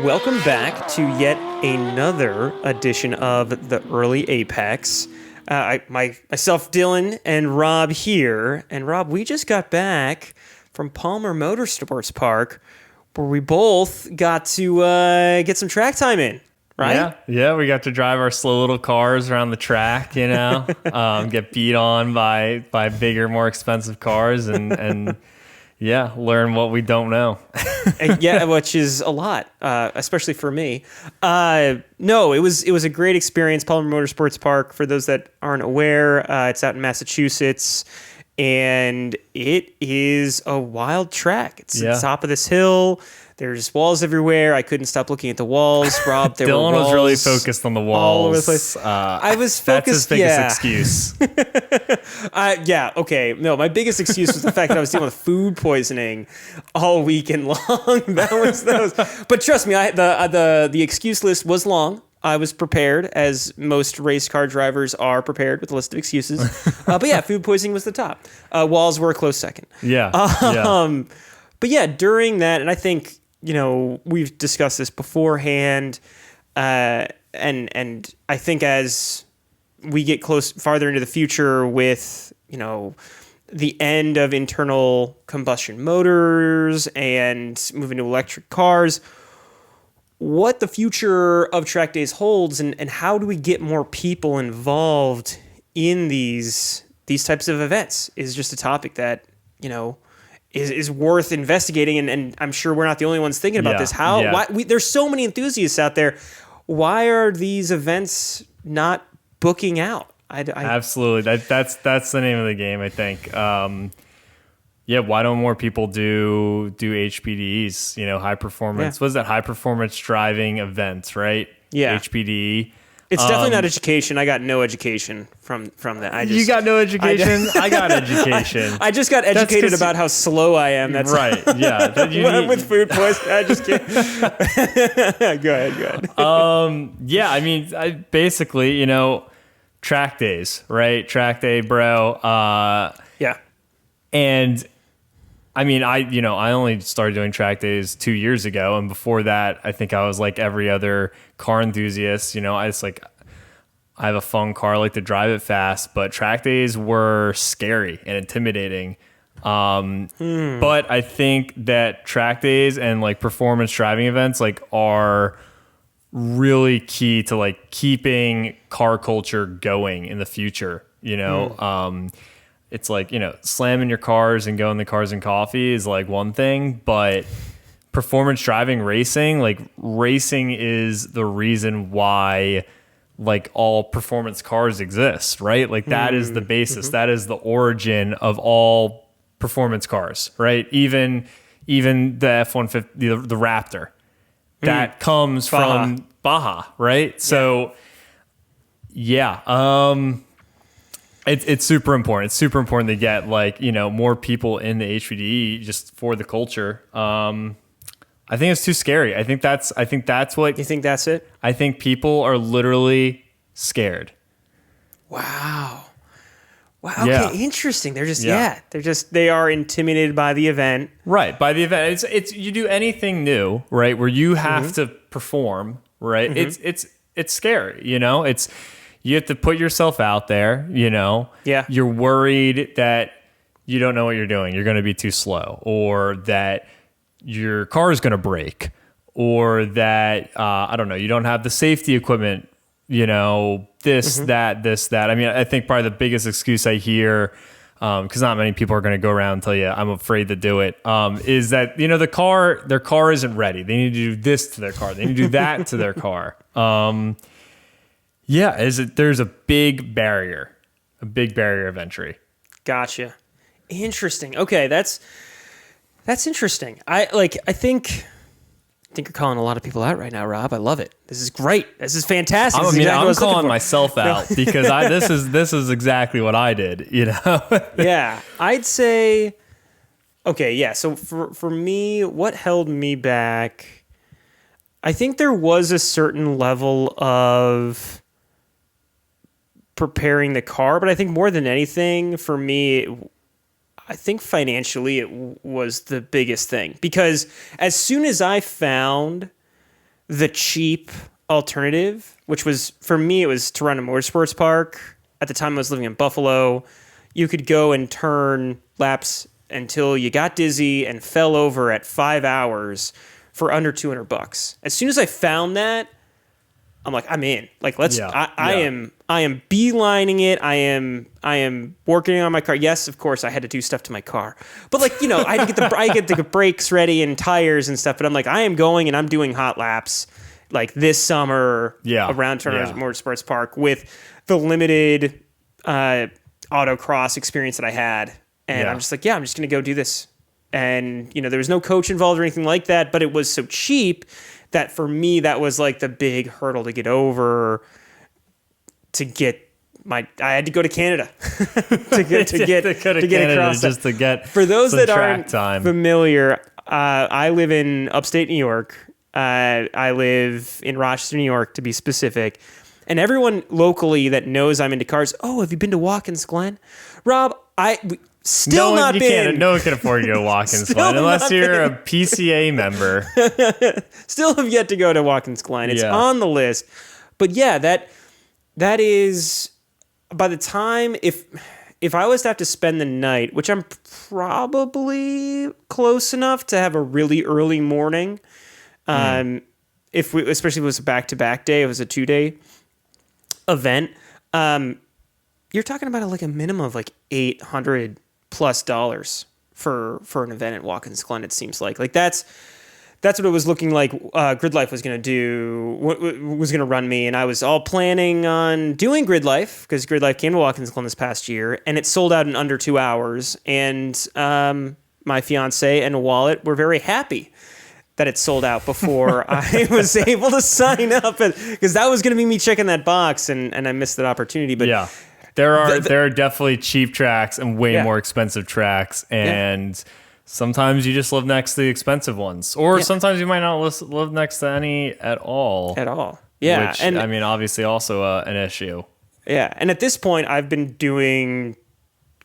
Welcome back to yet another edition of the Early Apex. Myself, Dylan, and Rob here. And Rob, we just got back from Palmer Motorsports Park, where we both got to get some track time in, right? Yeah, we got to drive our slow little cars around the track, get beat on by bigger, more expensive cars, and yeah, learn what we don't know. Yeah, which is a lot, especially for me. No, it was a great experience. Palmer Motorsports Park, for those that aren't aware, it's out in Massachusetts, and it is a wild track. It's at the top of this hill. There's walls everywhere. I couldn't stop looking at the walls. Rob, there Dylan were walls was really focused on the walls. All over the place. I was focused. That's his biggest excuse. Yeah, okay. No, my biggest excuse was the fact that I was dealing with food poisoning all weekend long. That was those. But trust me, the excuse list was long. I was prepared, as most race car drivers are prepared with a list of excuses. But yeah, food poisoning was the top. Walls were a close second. Yeah. But yeah, during that, and I think, we've discussed this beforehand, and I think as we get farther into the future with, the end of internal combustion motors and moving to electric cars, what the future of track days holds and how do we get more people involved in these types of events is just a topic that, is worth investigating, and I'm sure we're not the only ones thinking about this. Why there's so many enthusiasts out there. Why are these events not booking out? Absolutely, that's the name of the game, I think. Why don't more people do HPDs? High performance. Yeah. What is that? High performance driving events, right? Yeah, HPD. It's definitely not education. I got no education from that. You got no education? I got education. I just got educated about how slow I am. That's right. Yeah. When I'm with food poisoning, I just can't. Go ahead. I basically, track days, right? Track day, bro. Yeah. And I only started doing track days 2 years ago. And before that, I think I was like every other car enthusiast. I have a fun car, I like to drive it fast, but track days were scary and intimidating. But I think that track days and like performance driving events are really key to like keeping car culture going in the future, It's like, slamming your cars and going the cars and coffee is like one thing, but performance driving racing is the reason why like all performance cars exist, right? Like that is the basis. Mm-hmm. That is the origin of all performance cars, right? Even the F-150, the Raptor, that comes from Baja, right? Yeah. So It's super important. It's super important to get more people in the HPD just for the culture. I think it's too scary. I think that's what you think. That's it. I think people are literally scared. Wow. Okay, interesting. They're just they are intimidated by the event. Right, by the event. It's you do anything new, right? Where you have to perform, right? Mm-hmm. It's scary. You have to put yourself out there, Yeah. You're worried that you don't know what you're doing. You're going to be too slow, or that your car is going to break, or that, I don't know, you don't have the safety equipment, this, that. I mean, I think probably the biggest excuse I hear, because not many people are going to go around and tell you, I'm afraid to do it, is that, their car isn't ready. They need to do this to their car. They need to do that to their car. There's a big barrier of entry. Gotcha. Interesting. Okay, that's interesting. I think you're calling a lot of people out right now, Rob. I love it. This is great. This is fantastic. I'm calling myself out because this is exactly what I did. Yeah, I'd say. Okay, yeah. So for me, what held me back? I think there was a certain level of preparing the car, but I think more than anything for me, I think financially it was the biggest thing, because as soon as I found the cheap alternative, which was, for me, it was to run a motorsports park. At the time I was living in Buffalo. You could go and turn laps until you got dizzy and fell over at 5 hours for under $200. As soon as I found that, I'm like, I'm in. Like, let's. Yeah. I am beelining it. I am working on my car. Yes, of course, I had to do stuff to my car, but like, you know, I had to get the brakes ready and tires and stuff. But I'm like, I am going and I'm doing hot laps like this summer. Around Turner's Motorsports Park with the limited autocross experience that I had, and I'm just like, I'm just gonna go do this. And you know, there was no coach involved or anything like that, but it was so cheap that for me, that was like the big hurdle to get over. I had to go to Canada to get across just to get. For those that aren't time. familiar, I live in upstate New York. I live in Rochester, New York, to be specific. And everyone locally that knows I'm into cars, oh, have you been to Watkins Glen? Rob, no one can afford to go to Watkins Glen unless you're a PCA member. Still have yet to go to Watkins Glen. It's on the list. But yeah, that is, by the time, if I was to have to spend the night, which I'm probably close enough to have a really early morning, especially if it was a back-to-back day, it was a 2-day event, you're talking about like a minimum of like $800+ for an event at Watkins Glen. It seems like that's what it was looking like. Grid Life was going to do, was going to run me, and I was all planning on doing Grid Life because Grid Life came to Watkins Glen this past year, and it sold out in under 2 hours. And my fiance and Wallet were very happy that it sold out before I was able to sign up, because that was going to be me checking that box, and I missed that opportunity. But yeah, there are definitely cheap tracks and way more expensive tracks, and sometimes you just live next to the expensive ones, or sometimes you might not live next to any at all. Yeah, which, and I mean, obviously also an issue. Yeah, and at this point, I've been doing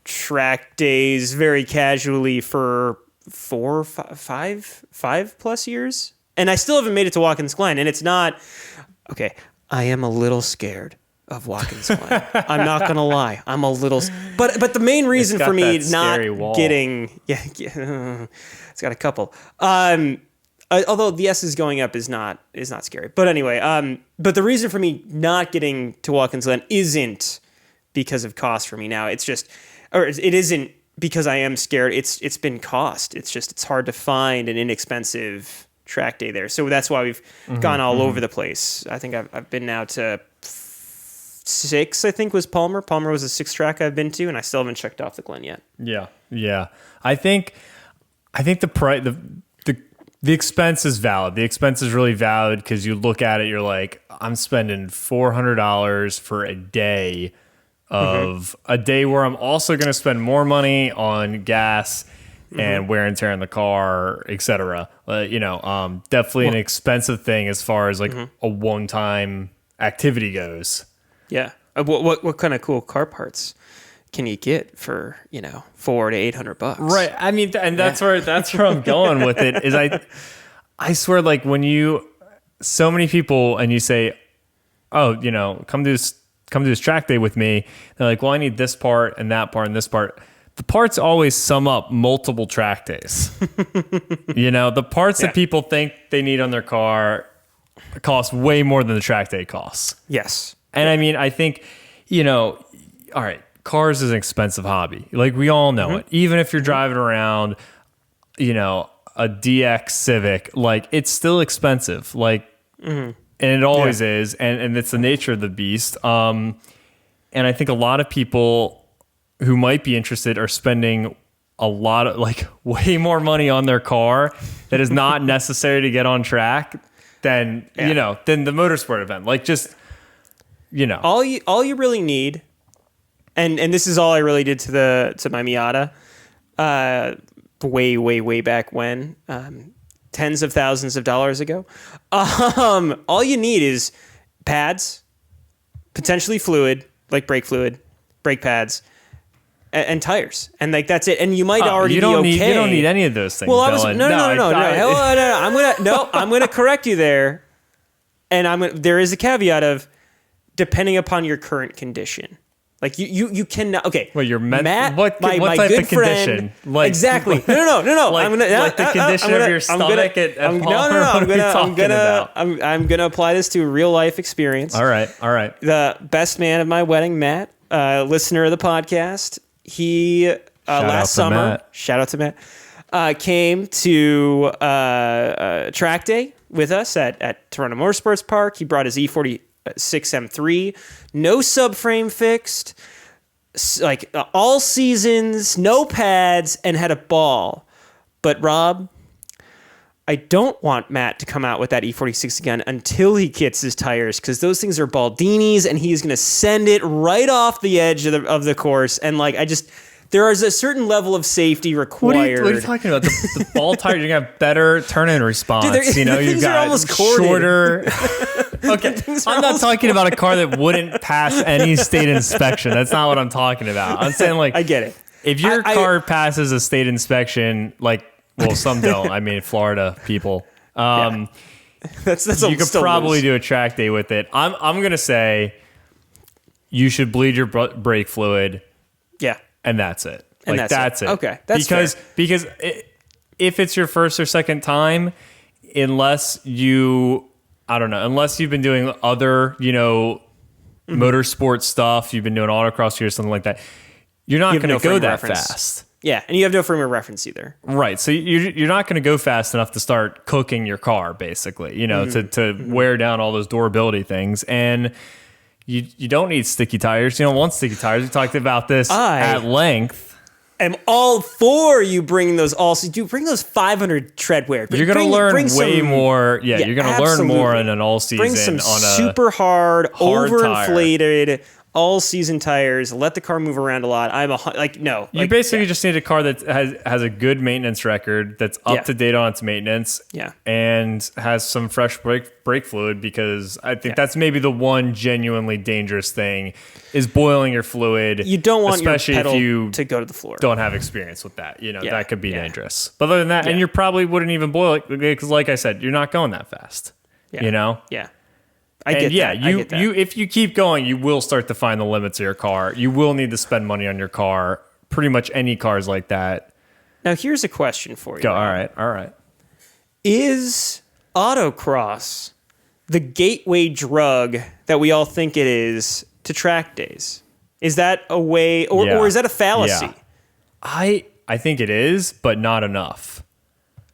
track days very casually for 5+ years, and I still haven't made it to Watkins Glen. And it's not okay. I am a little scared of Watkins Glen. I'm not gonna lie. I'm a little, but the main reason for me not getting it's got a couple. Although the S is going up is not scary. But anyway, but the reason for me not getting to Watkins Glen isn't because of cost for me now. It's just, or it isn't because I am scared. It's been cost. It's hard to find an inexpensive track day there. So that's why we've gone all over the place. I think I've been now to 6, I think was Palmer. Palmer was the 6th track I've been to, and I still haven't checked off the Glen yet. Yeah. I think the price, the expense is valid. The expense is really valid because you look at it, you're like, I'm spending $400 for a day of a day where I'm also going to spend more money on gas and wear and tear in the car, etc. Definitely an expensive thing as far as like a one-time activity goes. Yeah. What kind of cool car parts can you get for $400 to $800? Right. I mean, and that's where I'm going with it. Is I swear, like when so many people and you say, oh, come to this track day with me. They're like, well, I need this part and that part and this part. The parts always sum up multiple track days. The parts that people think they need on their car cost way more than the track day costs. Yes. And I mean, I think, all right, cars is an expensive hobby. Like we all know it. Even if you're driving around, a DX Civic, like it's still expensive. Like, and it always is. And it's the nature of the beast. And I think a lot of people who might be interested are spending a lot of way more money on their car that is not necessary to get on track than than the motorsport event. Like just all you really need, and this is all I really did to my Miata way back when, tens of thousands of dollars ago. All you need is pads, potentially fluid, like brake fluid, brake pads, and tires, and that's it. And you might already be okay. You don't need any of those things. Well, no. I'm gonna correct you there. there is a caveat of depending upon your current condition. Like you cannot. Okay. Well, Matt, what my type good of condition? friend, Like exactly. No. Like, the condition of your stomach at Palmer? I'm gonna apply this to a real life experience. All right. The best man of my wedding, Matt, listener of the podcast, he last summer, shout out to Matt, came to track day with us at Toronto Motorsports Park. He brought his E46 M3, no subframe fixed, like all seasons, no pads, and had a ball. But Rob, I don't want Matt to come out with that E46 again until he kits his tires, because those things are Baldinis, and he's going to send it right off the edge of the course. And like, there is a certain level of safety required. What are you talking about? The ball tires, you're going to have better turn-in response. Dude, you've got shorter. Okay, I'm not talking about a car that wouldn't pass any state inspection. That's not what I'm talking about. I'm saying, like, I get it. If your car passes a state inspection, like, well, some don't. I mean, Florida people. That's you could probably do a track day with it. I'm gonna say you should bleed your brake fluid. Yeah, and that's it. And like that's it. Okay, that's because fair. because if it's your first or second time, unless you've been doing other motorsport stuff, you've been doing autocross or something like that, you're not going to go that fast. Yeah, and you have no frame of reference either. Right, so you're not going to go fast enough to start cooking your car, basically, to wear down all those durability things. And you don't need sticky tires. You don't want sticky tires. We talked about this at length. I'm all for you bringing those bring those 500 treadwear. You're going to learn way more. Yeah, you're going to learn more in an all-season. Bring some on a super hard overinflated tire. All-season tires. Let the car move around a lot. You basically just need a car that has a good maintenance record, that's up to date on its maintenance, and has some fresh brake fluid, because I think that's maybe the one genuinely dangerous thing is boiling your fluid. You don't want especially your pedal if you to go to the floor. Don't have experience with that. That could be dangerous. But other than that, and you probably wouldn't even boil it, because like I said, you're not going that fast. Yeah. I get that. If you keep going, you will start to find the limits of your car. You will need to spend money on your car. Pretty much any cars like that. Now, here's a question for you. Go. All right. Is autocross the gateway drug that we all think it is to track days? Is that a way, or is that a fallacy? Yeah. I think it is, but not enough.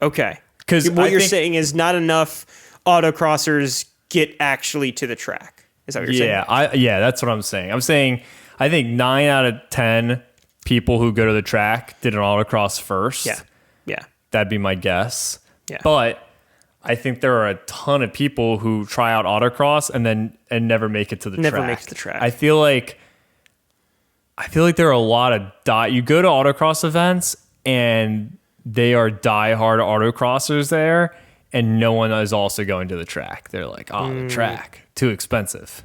Okay. Because what you're saying is not enough autocrossers get actually to the track. Is that what you're saying? Yeah, that's what I'm saying. I'm saying I think 9 out of 10 people who go to the track did an autocross first. Yeah. That'd be my guess. Yeah. But I think there are a ton of people who try out autocross and never make it to the track. Never make it to the track. I feel like there are a lot of you go to autocross events and they are diehard autocrossers there, and no one is also going to the track. They're like, the track, too expensive.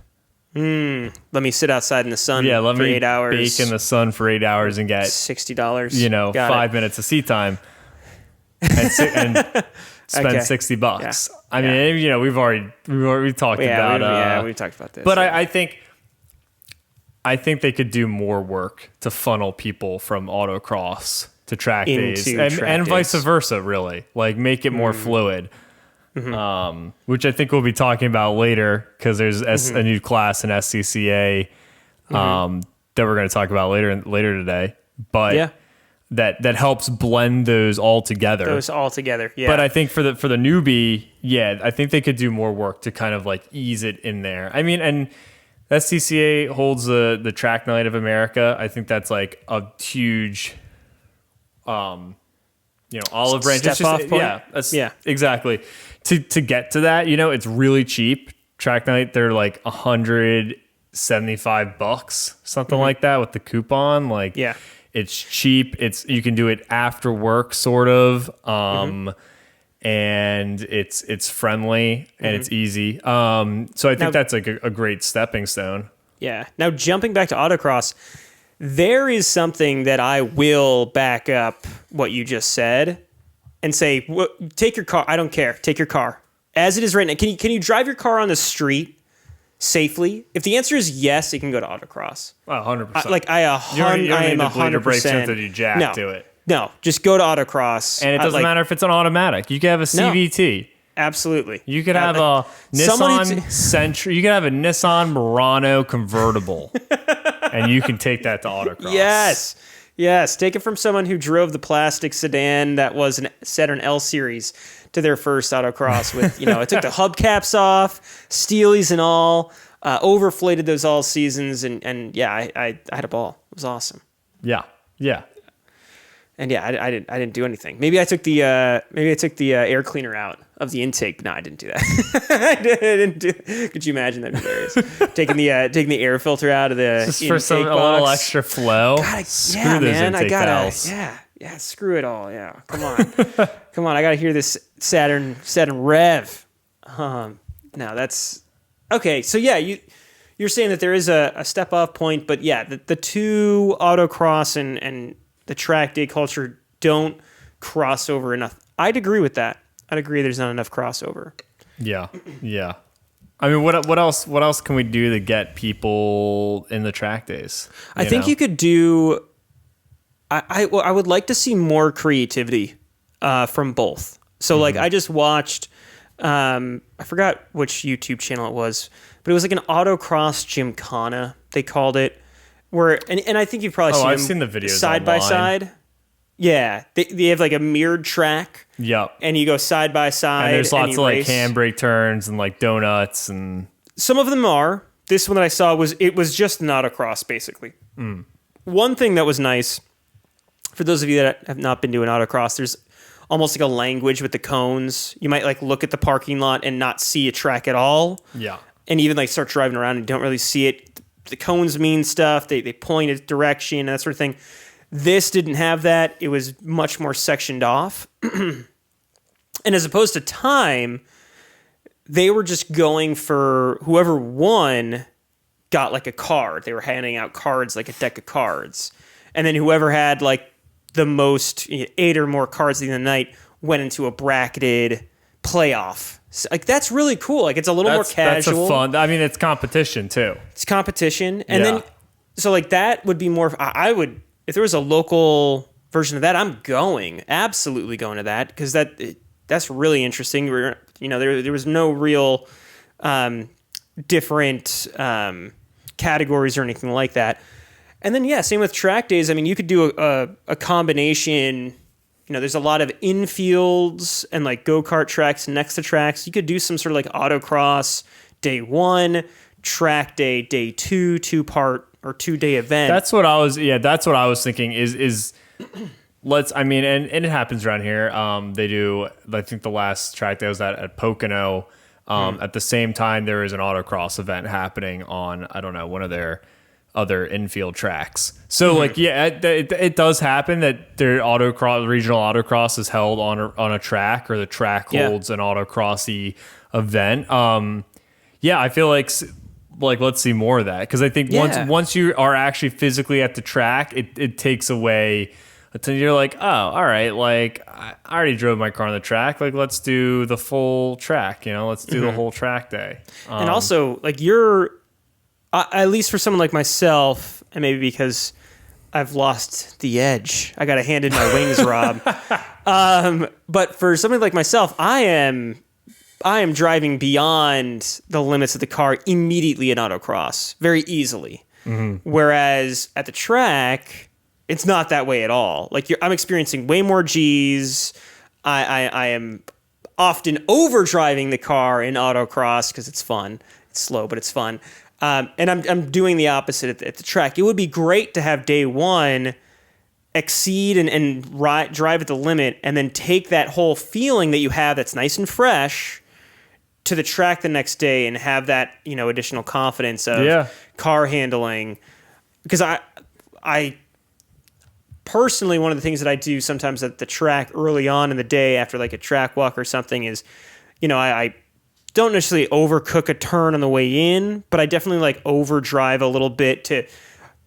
Let me sit outside in the sun for 8 hours. Bake in the sun for 8 hours and get $60. 5 minutes of seat time and spend $60. Yeah. I mean, we've talked about we've talked about this. But I think they could do more work to funnel people from autocross to track days and vice versa, really. Like, make it more fluid. Which I think we'll be talking about later, because there's a new class in SCCA that we're going to talk about later today. But that helps blend those all together. But I think for the newbie, I think they could do more work to kind of like ease it in there. I mean, and SCCA holds the Track Night of America. I think that's like a huge olive branch. Step off point. Exactly. To get to that, it's really cheap. Track Night, they're like $175, something like that, with the coupon. Like, it's cheap. You can do it after work, sort of, and it's friendly and it's easy. So I think that's like a great stepping stone. Yeah. Now, jumping back to autocross, there is something that I will back up what you just said and say, take your car. I don't care. Take your car. as it is right now, can you drive your car on the street safely? If the answer is yes, it can go to autocross. Oh, 100%. I am 100%. That you jack to it. No, just go to autocross. And it doesn't matter if it's an automatic. You could have a CVT. Absolutely. You could have a Nissan Sentra. You could have a Nissan Murano convertible, and you can take that to autocross. Yes. Take it from someone who drove the plastic sedan that was a Saturn L Series to their first autocross with, it took the hubcaps off, steelies and all, overflated those all seasons, and yeah, I had a ball. It was awesome. Yeah. And yeah, I didn't do anything. Maybe I took the air cleaner out of the intake. No, I didn't do that. I didn't do. Could you imagine? That'd be hilarious. taking the air filter out of the just intake for a little extra flow. Screw those intake valves. Yeah. Screw it all. Yeah, come on. I gotta hear this Saturn rev. No, that's okay. So yeah, you're saying that there is a step off point, but yeah, the two autocross and the track day culture don't cross over enough. I'd agree with that. I'd agree there's not enough crossover. Yeah. I mean, what else can we do to get people in the track days? I think you could do. I would like to see more creativity from both. So like I just watched. I forgot which YouTube channel it was, but it was like an autocross gymkhana. They called it. Where and I think you've probably I've seen the videos side by side. Yeah, they have like a mirrored track. Yep. And you go side by side. And there's lots of like handbrake turns and like donuts and. Some of them are. This one that I saw was just an autocross basically. One thing that was nice for those of you that have not been to an autocross, there's almost like a language with the cones. You might like look at the parking lot and not see a track at all. Yeah. And even like start driving around and you don't really see it. The cones mean stuff. They point a direction and that sort of thing. This didn't have that. It was much more sectioned off. And as opposed to time, they were just going for whoever won got like a card. They were handing out cards, like a deck of cards. And then whoever had like the most 8 or more cards at the end of the night went into a bracketed playoff. Like that's really cool. Like it's a little more casual. That's fun. I mean, it's competition too. It's competition, and then so like that would be more. I would if there was a local version of that. I'm absolutely going to that because that's really interesting. There was no real different categories or anything like that. And then same with track days. I mean, you could do a combination. There's a lot of infields and like go-kart tracks next to tracks. You could do some sort of like autocross day 1, track day 2, 2-part or 2-day event. That's what I was thinking is and it happens around here. They do, I think the last track day was at Pocono. At the same time, there is an autocross event happening on, I don't know, one of their other infield tracks. So it does happen that their regional autocross is held on a track, or the track holds an autocrossy event. I feel like let's see more of that, because I think once you are actually physically at the track, it takes away until you're like, oh, all right, like I already drove my car on the track, like let's do the full track, let's do the whole track day. And also like you're at least for someone like myself, and maybe because I've lost the edge, I got to hand in my wings, Rob. But for somebody like myself, I am driving beyond the limits of the car immediately in autocross very easily. Whereas at the track, it's not that way at all. Like I'm experiencing way more G's. I am often overdriving the car in autocross because it's fun. It's slow, but it's fun. And I'm doing the opposite at the track. It would be great to have day 1 exceed and drive at the limit, and then take that whole feeling that you have that's nice and fresh to the track the next day and have that additional confidence of car handling. Because I personally, one of the things that I do sometimes at the track early on in the day after like a track walk or something is, I don't necessarily overcook a turn on the way in, but I definitely like overdrive a little bit to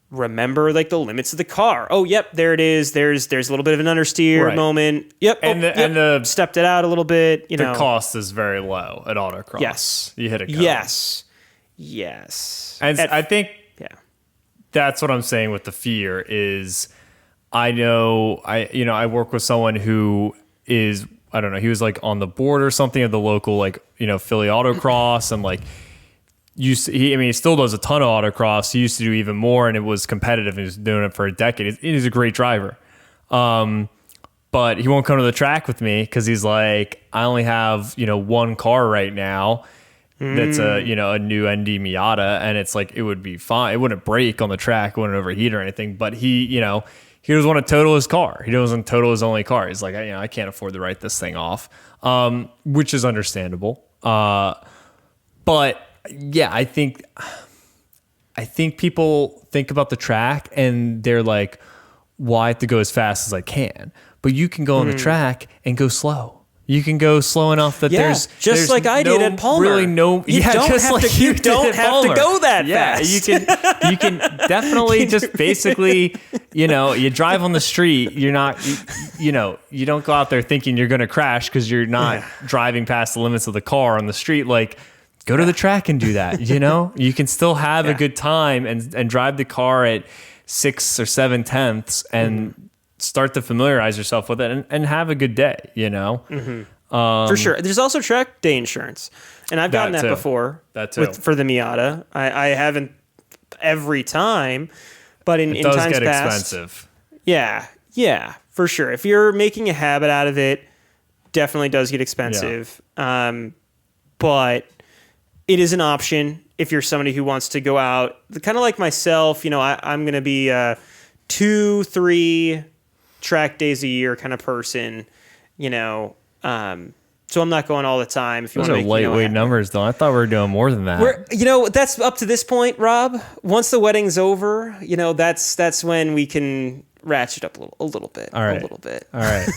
remember like the limits of the car. Oh, yep, there it is. There's a little bit of an understeer moment. Yep, and stepped it out a little bit. The cost is very low at autocross. Yes, you hit a cone. Yes. And I think that's what I'm saying with the fear is. I know I work with someone who is, I don't know, he was like on the board or something of the local like Philly autocross, and like he still does a ton of autocross. He used to do even more, and it was competitive. He was doing it for a decade. He's a great driver. But he won't come to the track with me because he's like, I only have, one car right now that's a new ND Miata, and it's like, it would be fine. It wouldn't break on the track, it wouldn't overheat or anything, but he doesn't want to total his car. He doesn't total his only car. He's like, I can't afford to write this thing off, which is understandable. But yeah, I think people think about the track and they're like, well, I have to go as fast as I can. But you can go on the track and go slow. You can go slow enough that there's like I did at Palmer. Really no, you don't have to go that fast. You can definitely just basically, you drive on the street. You're not, you don't go out there thinking you're going to crash because you're not driving past the limits of the car on the street. Like, go to the track and do that. You can still have a good time and drive the car at 6 or 7 tenths and start to familiarize yourself with it and have a good day, For sure. There's also track day insurance. And I've gotten that before. That too. For the Miata. I haven't every time, but in times past. It does get expensive. Yeah, for sure. If you're making a habit out of it, definitely does get expensive. Yeah. But it is an option if you're somebody who wants to go out, kind of like myself. I'm going to be 2-3 track days a year kind of person. So I'm not going all the time. If you Those are lightweight numbers, though. I thought we were doing more than that. That's up to this point, Rob. Once the wedding's over, that's when we can ratchet up a little bit. All right. A little bit. All right.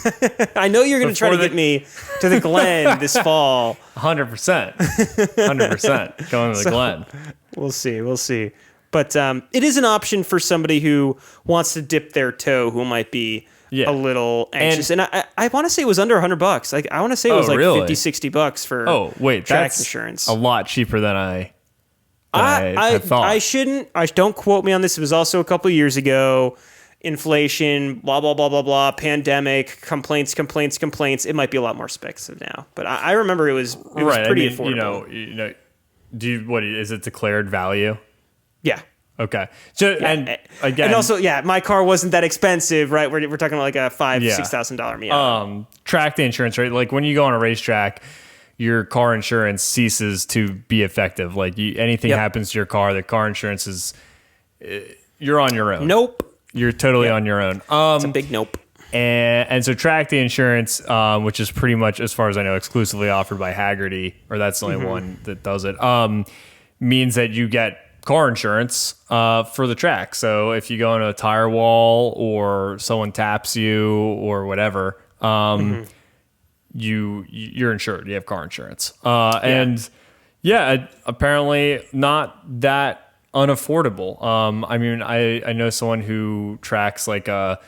I know you're going to try to get me to the Glen this fall. 100%. 100%. Going to the Glen. We'll see. But it is an option for somebody who wants to dip their toe, who might be a little anxious. And I want to say it was under $100. Like, I want to say it was like really? $50-$60 for track insurance. A lot cheaper than I thought. I don't quote me on this. It was also a couple of years ago. Inflation, blah, blah, blah, blah, blah, pandemic, complaints. It might be a lot more expensive now. But I remember it was pretty affordable. What is it, declared value? Yeah. Okay. So and again, and also, my car wasn't that expensive, right? We're talking about like a $5,000-$6,000 Miata. Track day insurance, right? Like when you go on a racetrack, your car insurance ceases to be effective. Like anything happens to your car, the car insurance is you're on your own. Nope. You're totally on your own. It's a big nope. And so track day insurance, which is pretty much, as far as I know, exclusively offered by Haggerty, or that's the only one that does it, means that you get car insurance for the track. So if you go into a tire wall or someone taps you or whatever, you're insured. You have car insurance. And apparently not that unaffordable. I know someone who tracks like a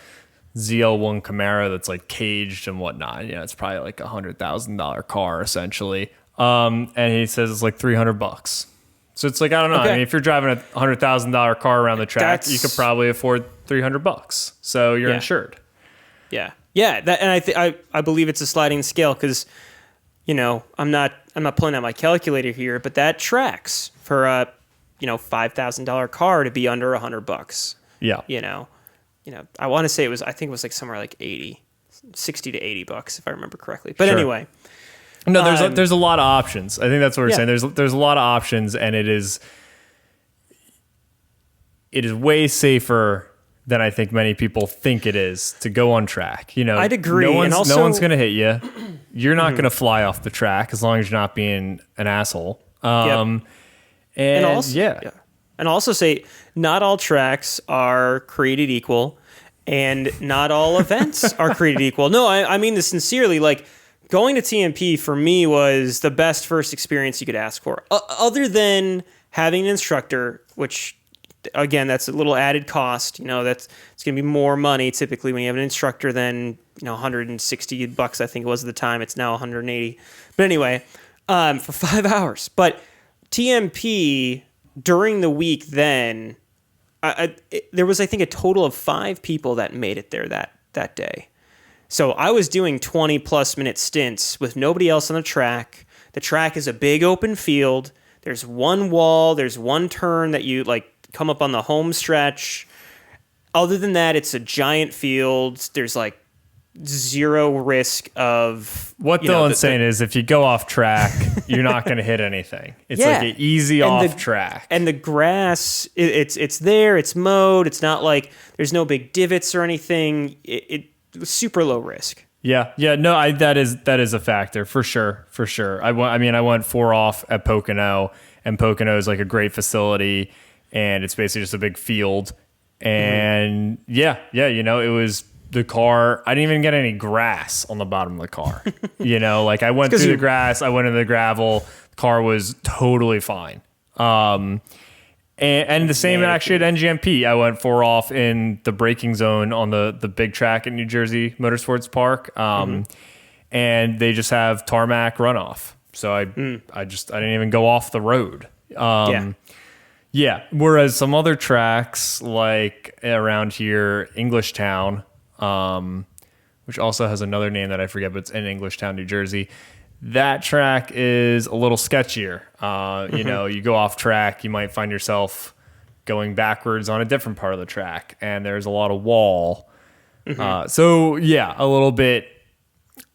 ZL1 Camaro that's like caged and whatnot. It's probably like $100,000 car essentially. And he says it's like $300. So it's like, I don't know. Okay. I mean, if you're driving a $100,000 car around the track, you could probably afford $300. So you're insured. Yeah. And I believe it's a sliding scale because, I'm not pulling out my calculator here, but that tracks for a $5,000 car to be under $100. Yeah. I want to say I think it was like somewhere like $60 to $80 if I remember correctly. But anyway. No, there's a lot of options. I think that's what we're saying. There's a lot of options, and it is way safer than I think many people think it is to go on track. I'd agree. No one's going to hit you. You're not going to fly off the track as long as you're not being an asshole. And also say not all tracks are created equal, and not all events are created equal. No, I mean this sincerely. Like, going to TMP for me was the best first experience you could ask for, other than having an instructor, which again, that's a little added cost. You know, it's going to be more money typically when you have an instructor than, you know, $160, I think it was at the time. It's now 180. But anyway, for 5 hours. But TMP during the week then, there was, I think, a total of 5 people that made it there that day. So I was doing 20 plus minute stints with nobody else on the track. The track is a big open field. There's one wall. There's one turn that you like come up on the home stretch. Other than that, it's a giant field. There's like zero risk of what Dylan's saying is if you go off track, you're not going to hit anything. It's like an easy off track. And the grass, it's there. It's mowed. It's not like there's no big divots or anything. It was super low risk. Yeah. No, that is a factor for sure. I went 4 off at Pocono, and Pocono is like a great facility, and it's basically just a big field. And you know, it was the car. I didn't even get any grass on the bottom of the car. You know, like I went through the grass, I went into the gravel. The car was totally fine. And the same actually at NGMP. I went 4 off in the braking zone on the big track at New Jersey Motorsports Park. And they just have tarmac runoff. So I didn't even go off the road. Yeah. Whereas some other tracks like around here, Englishtown, which also has another name that I forget, but it's in Englishtown, New Jersey. That track is a little sketchier. You know, you go off track, you might find yourself going backwards on a different part of the track, and there's a lot of wall. So yeah, a little bit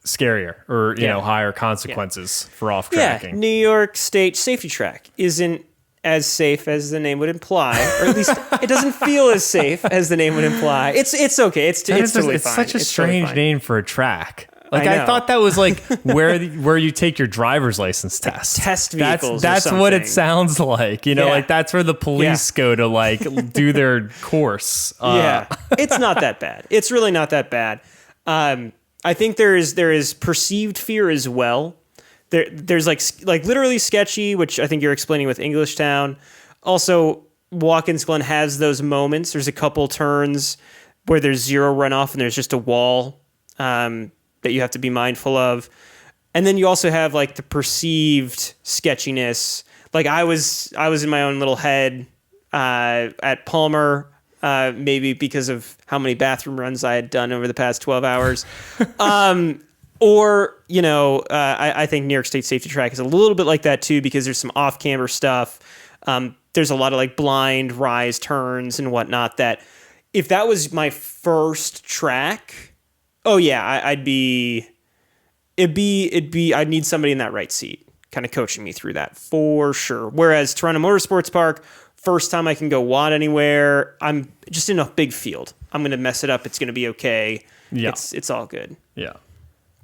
scarier, or you know, higher consequences for off tracking. Yeah, New York State safety track isn't as safe as the name would imply, or at least it doesn't feel as safe as the name would imply. It's okay. It's totally fine. Such a strange name for a track. Like I thought that was like where you take your driver's license test. Test vehicles. That's what it sounds like. You know, like that's where the police go to like do their course. It's not that bad. It's really not that bad. I think there is perceived fear as well. There's like literally sketchy, which I think you're explaining with Englishtown. Also, Watkins Glen has those moments. There's a couple turns where there's zero runoff and there's just a wall. That you have to be mindful of. And then you also have like the perceived sketchiness. Like I was in my own little head at Palmer, maybe because of how many bathroom runs I had done over the past 12 hours. Or, you know, I think New York State Safety Track is a little bit like that too, because there's some off-camber stuff. There's a lot of like blind rise turns and whatnot that if that was my first track, oh yeah, I'd need somebody in that right seat kind of coaching me through that for sure. Whereas Toronto Motorsports Park, first time I can go WOD anywhere, I'm just in a big field. I'm going to mess it up. It's going to be okay. Yeah. It's all good. Yeah.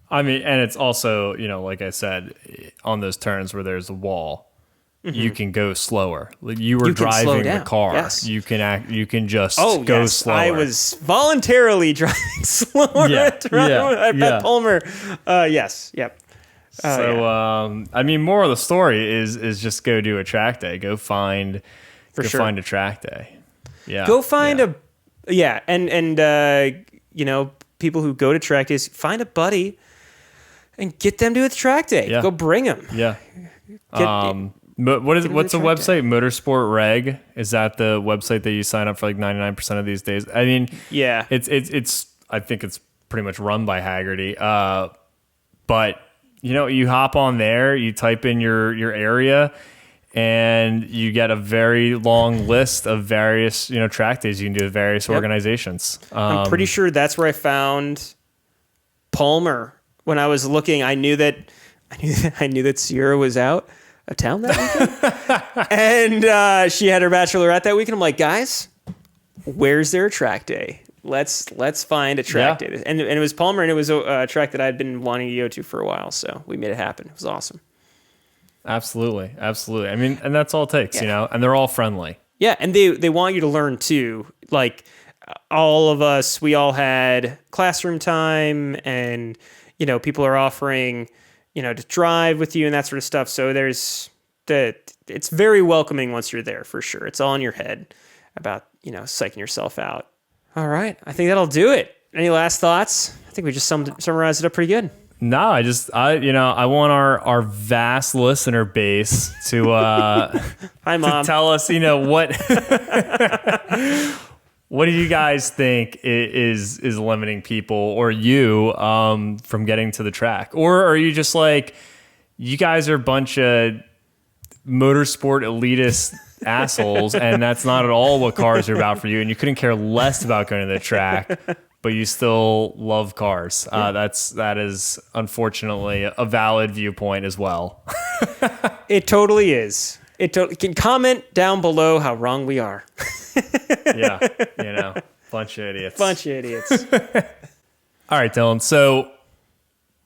I mean, and it's also, you know, like I said, on those turns where there's a wall, you can go slower. Like you were driving the car. Yes. You can just go slower. I was voluntarily driving slower at Palmer. Yes. Yep. I mean, more of the story is just go do a track day. Go find a track day. Yeah. Go find and you know, people who go to track days, find a buddy and get them to a track day. Yeah. Go bring them. Yeah. What's the website? Motorsport Reg? Is that the website that you sign up for like 99% of these days? I mean, yeah, it's I think it's pretty much run by Haggerty. But you know, you hop on there, you type in your area, and you get a very long list of various, you know, track days you can do with various organizations. I'm pretty sure that's where I found Palmer when I was looking. I knew that Sierra was out of town that weekend, and she had her bachelorette that weekend. I'm like, guys, where's their track day? Let's find a track day, and it was Palmer, and it was a track that I'd been wanting to go to for a while, so we made it happen. It was awesome. Absolutely. I mean, and that's all it takes, you know, and they're all friendly. Yeah, and they want you to learn too. Like all of us, we all had classroom time, and you know, people are offering, you know, to drive with you and that sort of stuff. So it's very welcoming once you're there for sure. It's all in your head. psyching yourself out. All right. I think that'll do it. Any last thoughts? I think we just summarized it up pretty good. No, I want our vast listener base to Hi, Mom. to tell us, what what do you guys think is limiting people or you from getting to the track? Or are you just like, you guys are a bunch of motorsport elitist assholes and that's not at all what cars are about for you, and you couldn't care less about going to the track, but you still love cars. That is unfortunately a valid viewpoint as well. It totally is. Can comment down below how wrong we are. Yeah, bunch of idiots. All right, Dylan. So,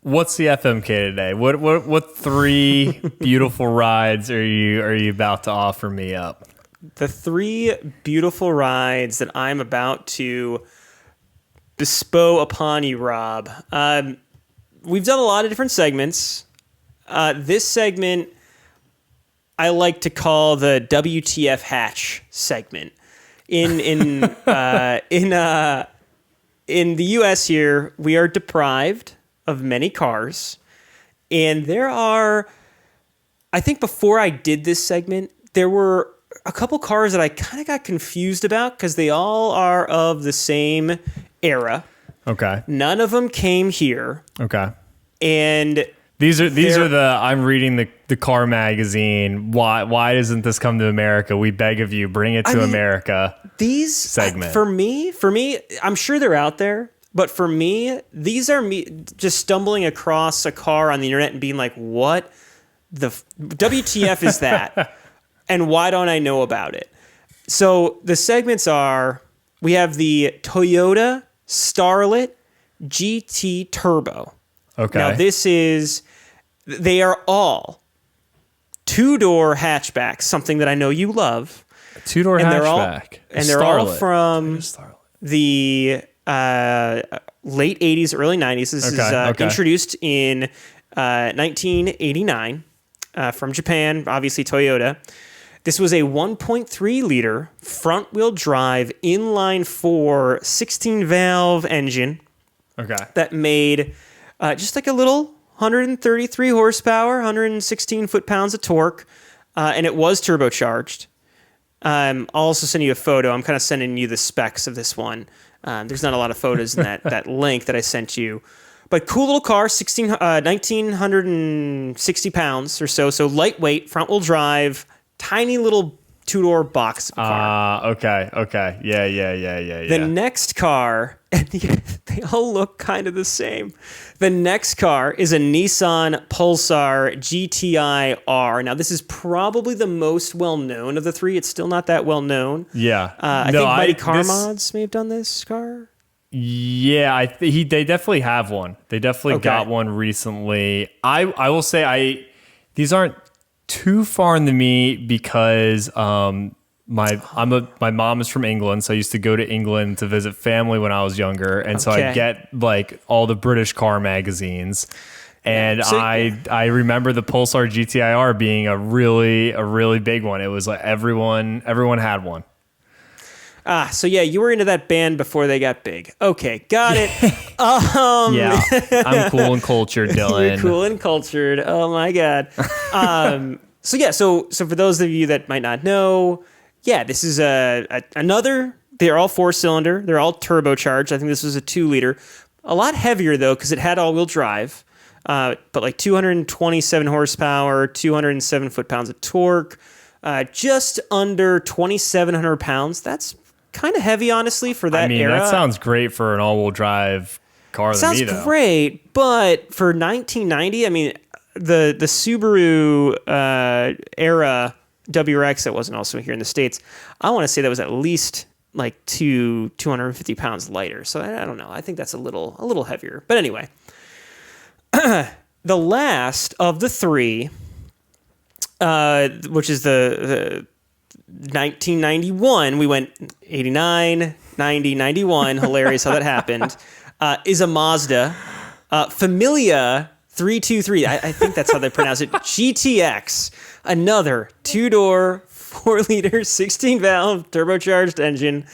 what's the FMK today? What 3 beautiful rides are you about to offer me up? The 3 beautiful rides that I'm about to bestow upon you, Rob. We've done a lot of different segments. This segment I like to call the WTF Hatch segment. In the U.S. here, we are deprived of many cars, and there are. I think before I did this segment, there were a couple cars that I kind of got confused about because they all are of the same era. Okay. None of them came here. Okay. And these are the I'm reading the car magazine. Why doesn't this come to America? We beg of you, bring it to America. These segment. For me, I'm sure they're out there, but for me, these are me just stumbling across a car on the internet and being like, "What the WTF is that?" And why don't I know about it? So the segments are, we have the Toyota Starlet GT Turbo. Okay. Now they are all 2-door hatchbacks, something that I know you love. 2-door hatchback. They're all from the late 80s, early 90s. This is introduced in 1989 from Japan, obviously Toyota. This was a 1.3 liter front wheel drive inline 4 16-valve engine. Okay. That made just like a little 133 horsepower, 116 foot-pounds of torque, and it was turbocharged. I'll also send you a photo. I'm kind of sending you the specs of this one. There's not a lot of photos in that link that I sent you. But cool little car, 1,960 pounds or so. So lightweight, front-wheel drive, tiny little 2-door box car. Okay. Yeah. The next car, and they all look kind of the same. The next car is a Nissan Pulsar GTI-R. Now, this is probably the most well-known of the 3. It's still not that well-known. Yeah. I think Mighty Car Mods may have done this car. Yeah, they definitely have one. They definitely got one recently. I will say these aren't too foreign to me because my mom is from England, so I used to go to England to visit family when I was younger, and so I get like all the British car magazines. And I remember the Pulsar GTI-R being a really big one. It was like everyone had one. So yeah, you were into that band before they got big. Okay, got it. Yeah, I'm cool and cultured, Dylan. You're cool and cultured. Oh my God. So for those of you that might not know, yeah, this is another. They're all 4-cylinder. They're all turbocharged. I think this was a 2-liter. A lot heavier though, because it had all-wheel drive. But like 227 horsepower, 207 foot-pounds of torque, just under 2,700 pounds. That's kind of heavy, honestly, for that era. That sounds great for an all-wheel drive car. Sounds great, but for 1990, the Subaru era WRX that wasn't also here in the States, I want to say that was at least like 250 pounds lighter. So I don't know. I think that's a little heavier. But anyway, the last of the 3, which is the 1991, we went 89, 90, 91, hilarious how that happened, is a Mazda Familia 323. I think that's how they pronounce it. GTX, another 2-door 4-liter, 16-valve turbocharged engine.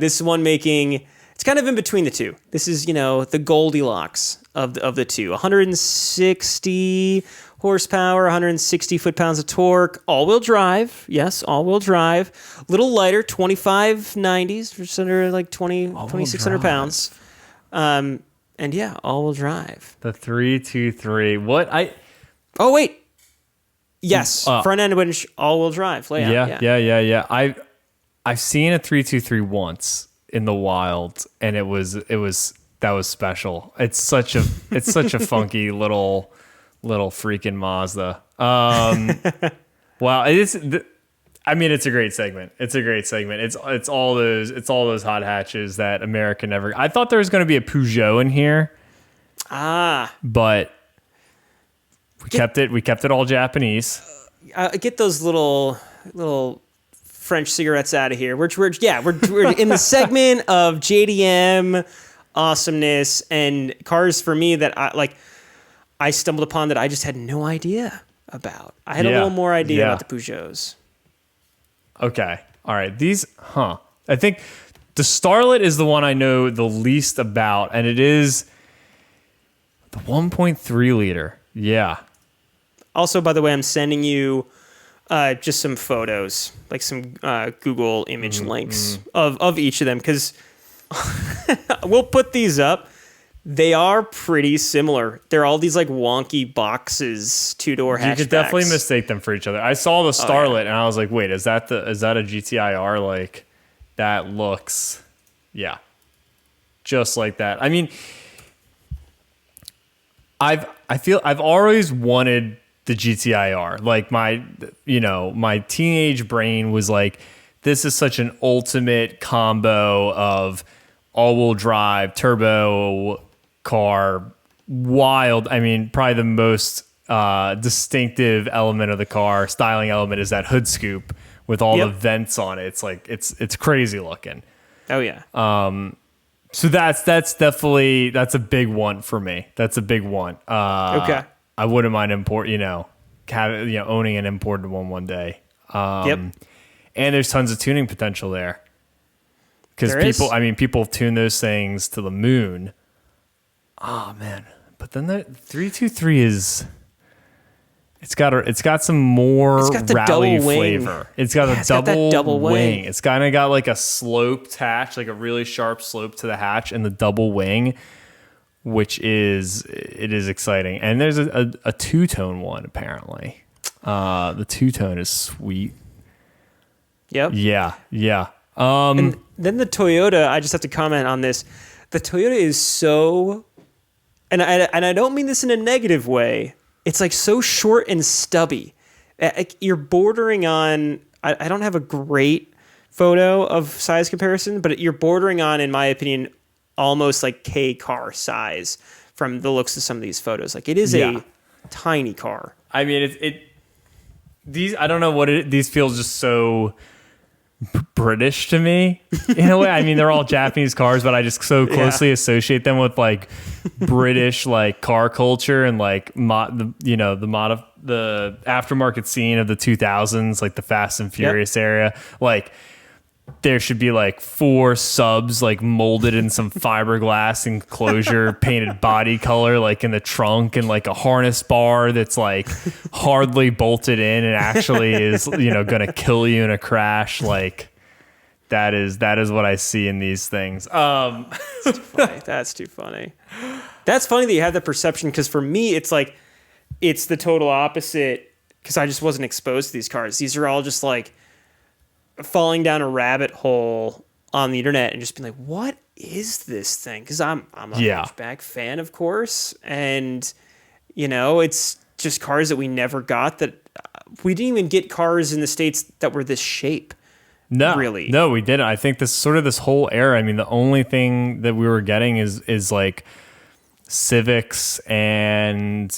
This one making, it's kind of in between the two. This is, the Goldilocks of the two. 160 horsepower, 160 foot-pounds of torque, all-wheel drive. Yes, all-wheel drive. Little lighter, 2590s, just under like 2,600 pounds. And yeah, all-wheel drive. The 323. Oh, wait. Yes, front-end winch, all-wheel drive layout. Yeah. I've seen a 323 once in the wild, and that was special. It's such a funky little freaking Mazda. Wow, it's a great segment. It's all those hot hatches that America never. I thought there was going to be a Peugeot in here. But we kept it all Japanese. Get those little French cigarettes out of here. We're in the segment of JDM awesomeness and cars for me that I stumbled upon that I just had no idea about. I had a little more idea about the Peugeots. Okay. All right. I think the Starlet is the one I know the least about, and it is the 1.3 liter. Yeah. Also, by the way, I'm sending you just some photos, like some Google image links of each of them, because we'll put these up. They are pretty similar. They're all these like wonky boxes, 2-door hatchbacks. You could definitely mistake them for each other. I saw the Starlet and I was like, wait, is that a GTI-R? Like, that looks, just like that. I mean, I've always wanted the GTI-R. Like my teenage brain was like, this is such an ultimate combo of all-wheel drive, turbo car, wild. I mean, probably the most distinctive element of the car, styling element, is that hood scoop with all the vents on it. It's like it's crazy looking. Oh yeah. So that's definitely a big one for me. That's a big one. Okay. I wouldn't mind owning an imported one day. And there's tons of tuning potential there. Because people tune those things to the moon. Oh man! But then the 323 it's got some more rally flavor. It's got a double wing. It's kind of got like a sloped hatch, like a really sharp slope to the hatch, and the double wing, which is exciting. And there's a two-tone one apparently. The two-tone is sweet. Yep. Yeah. And then the Toyota, I just have to comment on this. The Toyota is so, and I don't mean this in a negative way. It's like so short and stubby. You're bordering on, I don't have a great photo of size comparison, but you're bordering on, in my opinion, almost like K car size from the looks of some of these photos. Like it is a tiny car. I mean, these, I don't know what these feels just so British to me in a way. I mean, they're all Japanese cars, but I just so closely associate them with like British like car culture and like the aftermarket scene of the 2000s, like the Fast and Furious area. Like there should be like 4 subs like molded in some fiberglass enclosure, painted body color, like in the trunk, and like a harness bar that's like hardly bolted in and actually is, gonna kill you in a crash. Like that is what I see in these things. That's too funny. That's funny that you have the perception, because for me it's like it's the total opposite, because I just wasn't exposed to these cars. These are all just like falling down a rabbit hole on the internet and just being like, what is this thing? Because I'm a hatchback fan, of course, and it's just cars that we never got. That we didn't even get cars in the States that were this shape. No, really, no, we didn't. I think this whole era. I mean, the only thing that we were getting is like Civics and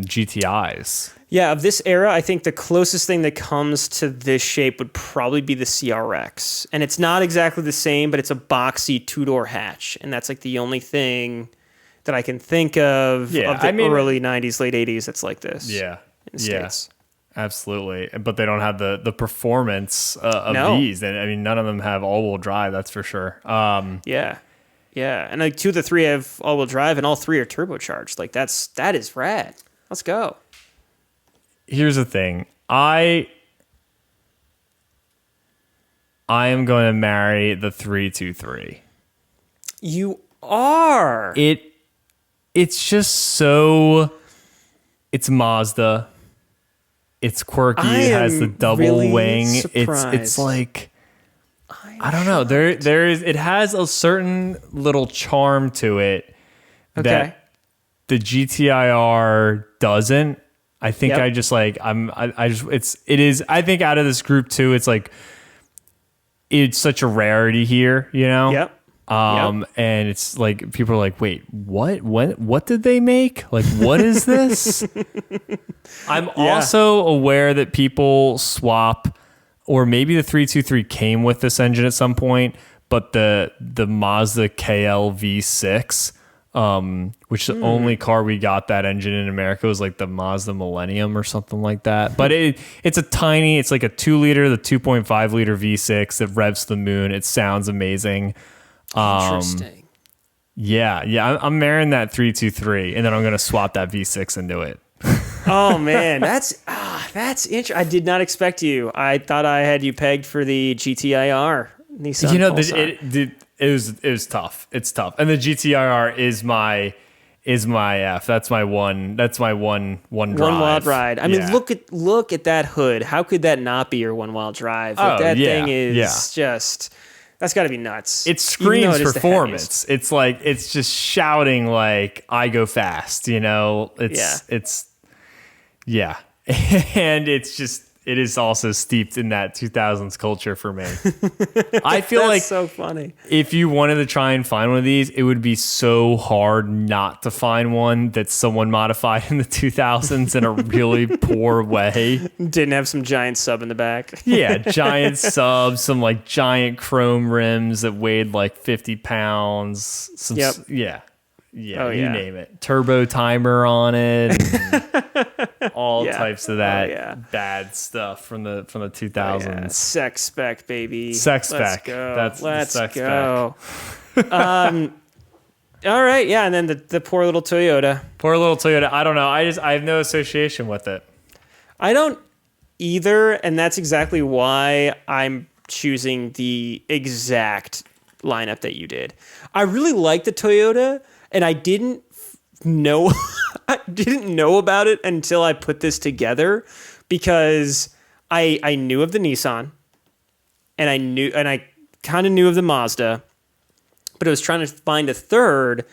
GTIs. Yeah, of this era, I think the closest thing that comes to this shape would probably be the CRX. And it's not exactly the same, but it's a boxy 2-door hatch. And that's like the only thing that I can think of the early 90s, late 80s that's like this. Yeah. In the States. Absolutely. But they don't have the performance of No. these. And I mean, none of them have all-wheel drive, that's for sure. Yeah. Yeah. And like 2 of the 3 have all-wheel drive, and all 3 are turbocharged. Like that is rad. Let's go. Here's the thing. I am going to marry the 323. You are. It's just so... It's Mazda. It's quirky. It has the double really wing. surprised. It's like... I don't know. There is... It has a certain little charm to it that the GTI-R doesn't. I think I just like... It is... I think out of this group too, it's like... It's such a rarity here, you know? Yep. And it's like people are like, wait, what did they make? Like, what is this? I'm also aware that people swap, or maybe the 323 came with this engine at some point, but the Mazda KL V6, which the only car we got that engine in America was like the Mazda Millennium or something like that. But it's like a 2 liter, the 2.5 liter V6 that revs to the moon. It sounds amazing. Interesting. Yeah. I'm marrying that 323, and then I'm gonna swap that V6 into it. Oh man, that's interesting. I did not expect you. I thought I had you pegged for the GTI-R Nissan. You know, Pulsar. it was tough. It's tough, and the GTI-R is my F. That's my one drive. One wild ride. I mean, look at that hood. How could that not be your one wild drive? Like, that thing is just. That's got to be nuts. It screams performance. It's like, it's just shouting like, I go fast, you know? And it is also steeped in that 2000s culture for me. I feel like so funny. If you wanted to try and find one of these, it would be so hard not to find one that someone modified in the 2000s in a really poor way. Didn't have some giant sub in the back. Yeah, giant subs, some like giant chrome rims that weighed like 50 pounds. You name it. Turbo timer on it. All types of that bad stuff from the 2000s. Sex spec, baby. Sex spec. Let's go. Let's go. All right, yeah, and then the poor little Toyota. Poor little Toyota. I don't know. I have no association with it. I don't either, and that's exactly why I'm choosing the exact lineup that you did. I really like the Toyota, and I didn't know about it until I put this together, because I knew of the Nissan, and I kind of knew of the Mazda, but I was trying to find a third.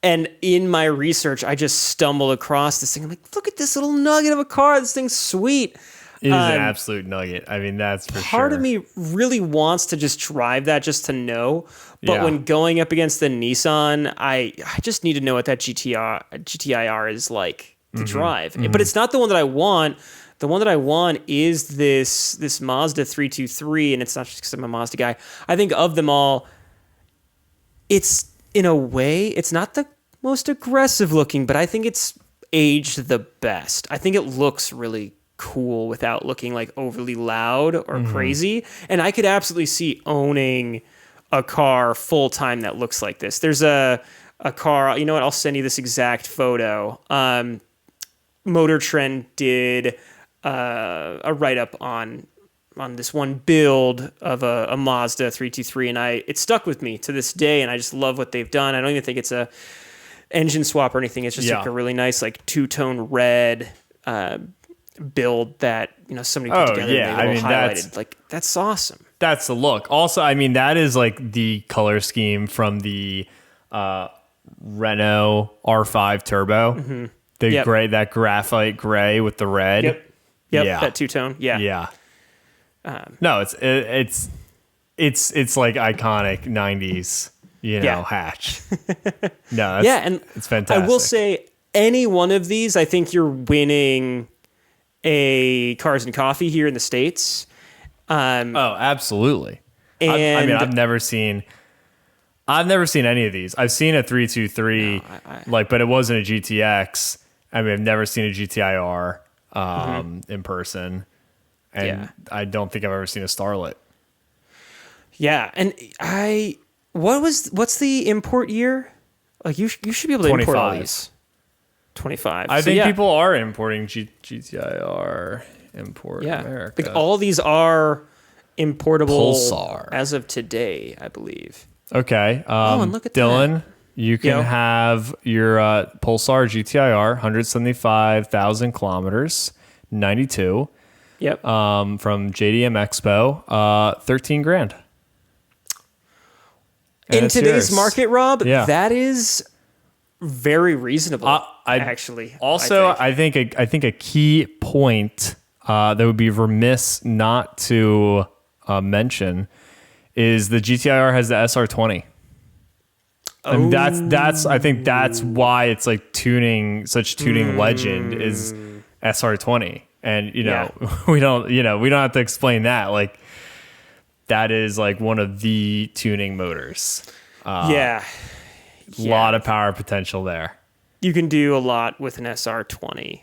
And in my research, I just stumbled across this thing. I'm like, look at this little nugget of a car. This thing's sweet. It is an absolute nugget. I mean, that's for sure. Part of me really wants to just drive that just to know. But when going up against the Nissan, I just need to know what that GTI-R is like to drive. But it's not the one that I want. The one that I want is this Mazda 323, and it's not just because I'm a Mazda guy. I think of them all, it's, in a way, it's not the most aggressive looking, but I think it's aged the best. I think it looks really cool without looking like overly loud or crazy. And I could absolutely see owning a car full time that looks like this. There's a car, you know what? I'll send you this exact photo. Motor Trend did a write-up on this one build of a Mazda 323, and it stuck with me to this day, and I just love what they've done. I don't even think it's a engine swap or anything. It's just like a really nice like two-tone red build that, you know, somebody put together. Yeah, and they highlighted. That's awesome. That's the look. Also, I mean, that is like the color scheme from the Renault R5 Turbo. The gray, that graphite gray with the red. Yep. Yeah. That two-tone. Yeah. No, it's like iconic 90s, hatch. No, it's fantastic. I will say any one of these, I think you're winning a Cars and Coffee here in the States. Absolutely. And I've never seen any of these. I've seen a 323, but it wasn't a GTX. I mean, I've never seen a GTI-R. in person. And I don't think I've ever seen a Starlet. Yeah, and what's the import year? Like you should be able to import all these. 25. I think people are importing GTI-R import America. Like all these are importable Pulsar as of today, I believe. Okay. And look at Dylan, that. you can have your Pulsar GTI-R, 175,000 kilometers, 92. Yep. From JDM Expo, 13 grand. In today's market, Rob, Yeah. that is very reasonable. Actually, also, I think a key point that would be remiss not to mention is the GTI-R has the SR20. And that's I think that's why it's like such tuning legend is SR20. And we don't have to explain that. Like that is like one of the tuning motors. A lot of power potential there. You can do a lot with an SR20.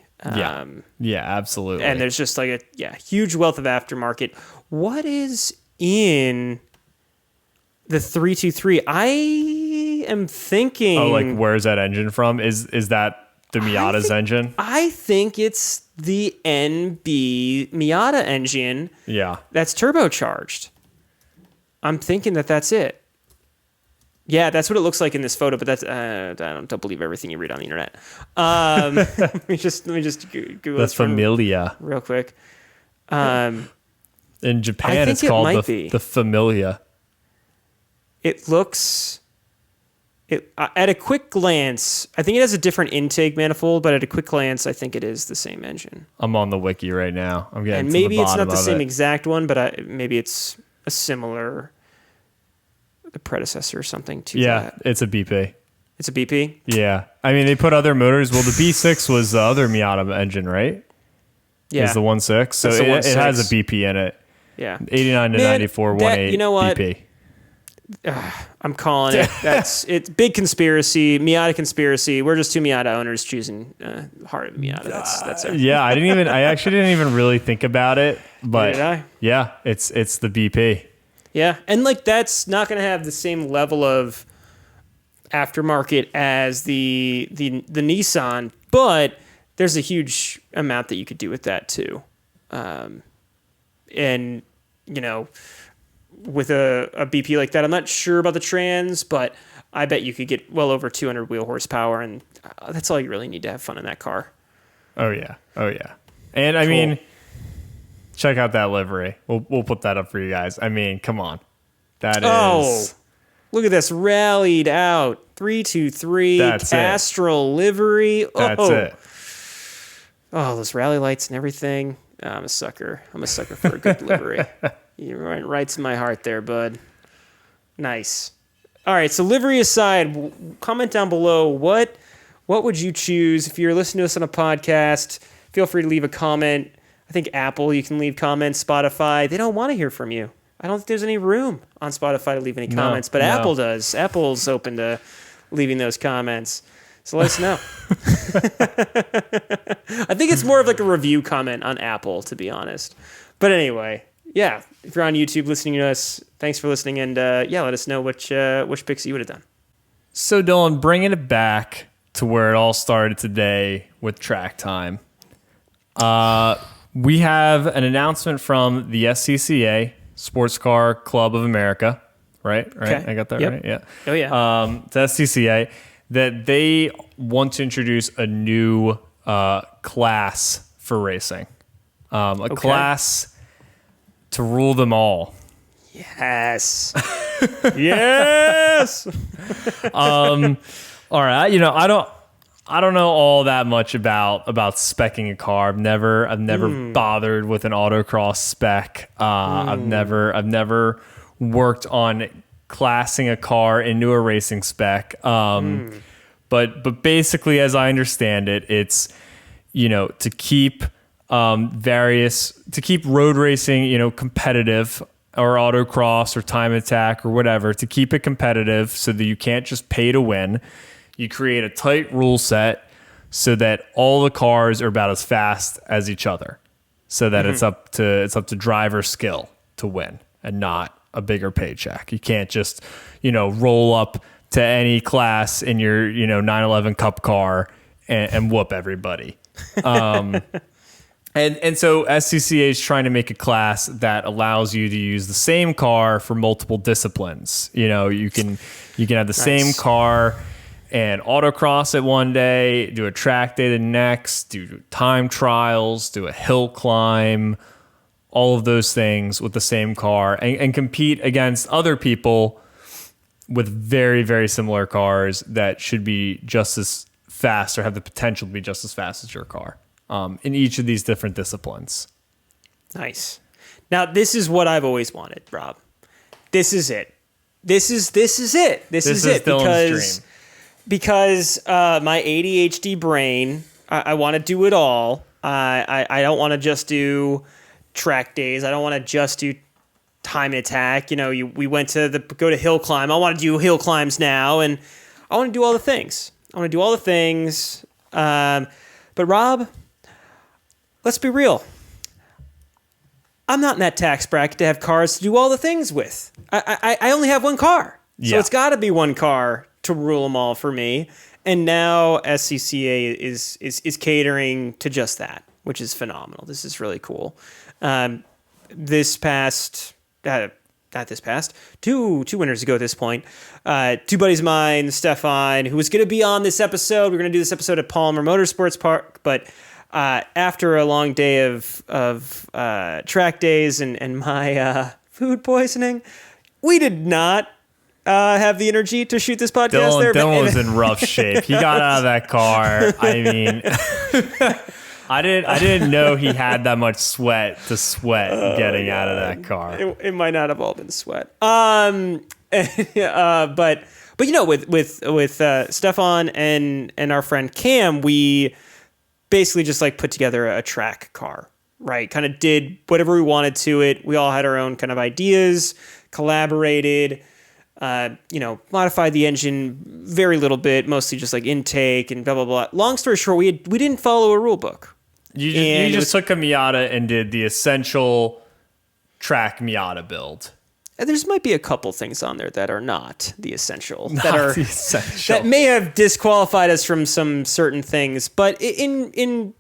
Yeah, absolutely. And there's just like a huge wealth of aftermarket. What is in the 323? I am thinking. Oh, like where's that engine from? Is that the Miata's engine? I think it's the NB Miata engine. Yeah. That's turbocharged. I'm thinking that's it. Yeah, that's what it looks like in this photo, but that's I don't believe everything you read on the internet. Let me just Google the Familia real quick. In Japan, it's called the Familia. It looks. At a quick glance, I think it has a different intake manifold, but at a quick glance, I think it is the same engine. I'm on the wiki right now. I'm getting and to maybe the it's bottom not the same it. exact one, but maybe it's a similar, the predecessor or something to that. Yeah, it's a BP. It's a BP? Yeah. I mean, they put other motors. Well, the B6 was the other Miata engine, right? Yeah. It's the 1.6. So it has a BP in it. Yeah. 89 to 94, 1.8 you know what? BP. I'm calling it. It's big conspiracy, Miata conspiracy. We're just two Miata owners choosing heart of Miata. That's it. Yeah, I actually didn't even really think about it, but did I? Yeah, it's the BP. Yeah, and like that's not going to have the same level of aftermarket as the Nissan, but there's a huge amount that you could do with that too. And with a BP like that, I'm not sure about the trans, but I bet you could get well over 200 wheel horsepower, and that's all you really need to have fun in that car. Oh yeah. And I mean, check out that livery. We'll put that up for you guys. I mean, come on, that is. Look at this rallied out 323 Castrol livery. That's it. Oh, those rally lights and everything. I'm a sucker. I'm a sucker for a good livery. You went right to my heart there, bud. Nice. All right, so livery aside, comment down below what would you choose if you're listening to us on a podcast. Feel free to leave a comment. I think Apple, you can leave comments. Spotify, they don't want to hear from you. I don't think there's any room on Spotify to leave any comments, but Apple does. Apple's open to leaving those comments. So let us know. I think it's more of like a review comment on Apple, to be honest. But anyway, yeah, if you're on YouTube listening to us, thanks for listening. And let us know which picks you would have done. So Dylan, bringing it back to where it all started today with Track Time. We have an announcement from the SCCA, Sports Car Club of America, right? Okay. I got that right? Yeah. Oh, yeah. It's SCCA, that they want to introduce a new class for racing. A class to rule them all. Yes. Yes. All right. I don't know all that much about speccing a car. I've never bothered with an autocross spec. I've never worked on classing a car into a racing spec. But basically, as I understand it, it's to keep road racing competitive, or autocross or time attack or whatever, to keep it competitive so that you can't just pay to win. You create a tight rule set so that all the cars are about as fast as each other, so that it's up to driver skill to win and not a bigger paycheck. You can't just, roll up to any class in your, 911 Cup car and whoop everybody. And so SCCA is trying to make a class that allows you to use the same car for multiple disciplines. You can have the same car and autocross it one day, do a track day the next, do time trials, do a hill climb, all of those things with the same car, and compete against other people with very, very similar cars that should be just as fast or have the potential to be just as fast as your car in each of these different disciplines. Nice. Now, this is what I've always wanted, Rob. This is it. This is it. This is it. Dylan's dream. Because my ADHD brain, I want to do it all. I don't want to just do track days. I don't want to just do time attack. We went to go to hill climb. I want to do hill climbs now, and I want to do all the things. But Rob, let's be real. I'm not in that tax bracket to have cars to do all the things with. I only have one car. So it's got to be one car to rule them all for me. And now SCCA is catering to just that, which is phenomenal. This is really cool. Two winters ago at this point, two buddies of mine, Stefan, who was going to be on this episode. We're going to do this episode at Palmer Motorsports Park, but after a long day of track days and my food poisoning, we did not have the energy to shoot this podcast. Dylan was in rough shape. He got out of that car. I mean, I didn't know he had that much sweat getting out of that car. It might not have all been sweat. But with Stefan and our friend Cam, we basically just put together a track car, right? Kind of did whatever we wanted to it. We all had our own kind of ideas, collaborated, modified the engine very little bit, mostly just intake and blah, blah, blah. Long story short, we didn't follow a rule book. You just took a Miata and did the essential track Miata build. There might be a couple things on there that are not the essential. That may have disqualified us from some certain things. But in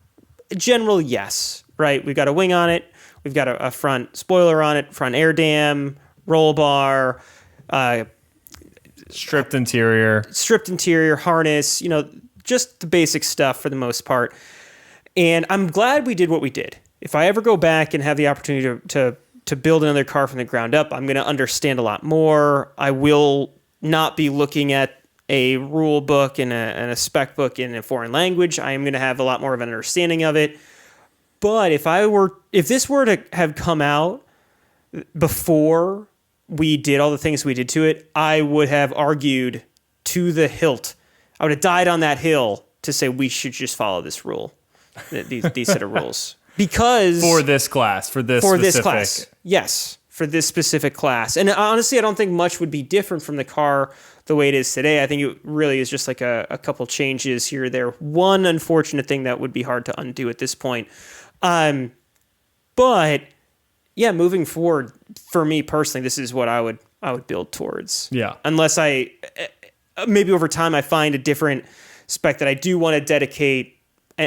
general, yes. Right? We've got a wing on it. We've got a front spoiler on it, front air dam, roll bar, stripped interior, harness, just the basic stuff for the most part. And I'm glad we did what we did. If I ever go back and have the opportunity to build another car from the ground up, I'm going to understand a lot more. I will not be looking at a rule book and a spec book in a foreign language. I am going to have a lot more of an understanding of it. But if this were to have come out before we did all the things we did to it, I would have argued to the hilt. I would have died on that hill to say we should just follow this rule, these set of rules. Because for this class. Yes, for this specific class. And honestly, I don't think much would be different from the car the way it is today. I think it really is just a couple changes here or there. One unfortunate thing that would be hard to undo at this point. But yeah, moving forward, for me personally, this is what I would build towards. Yeah. Unless maybe over time I find a different spec that I do want to dedicate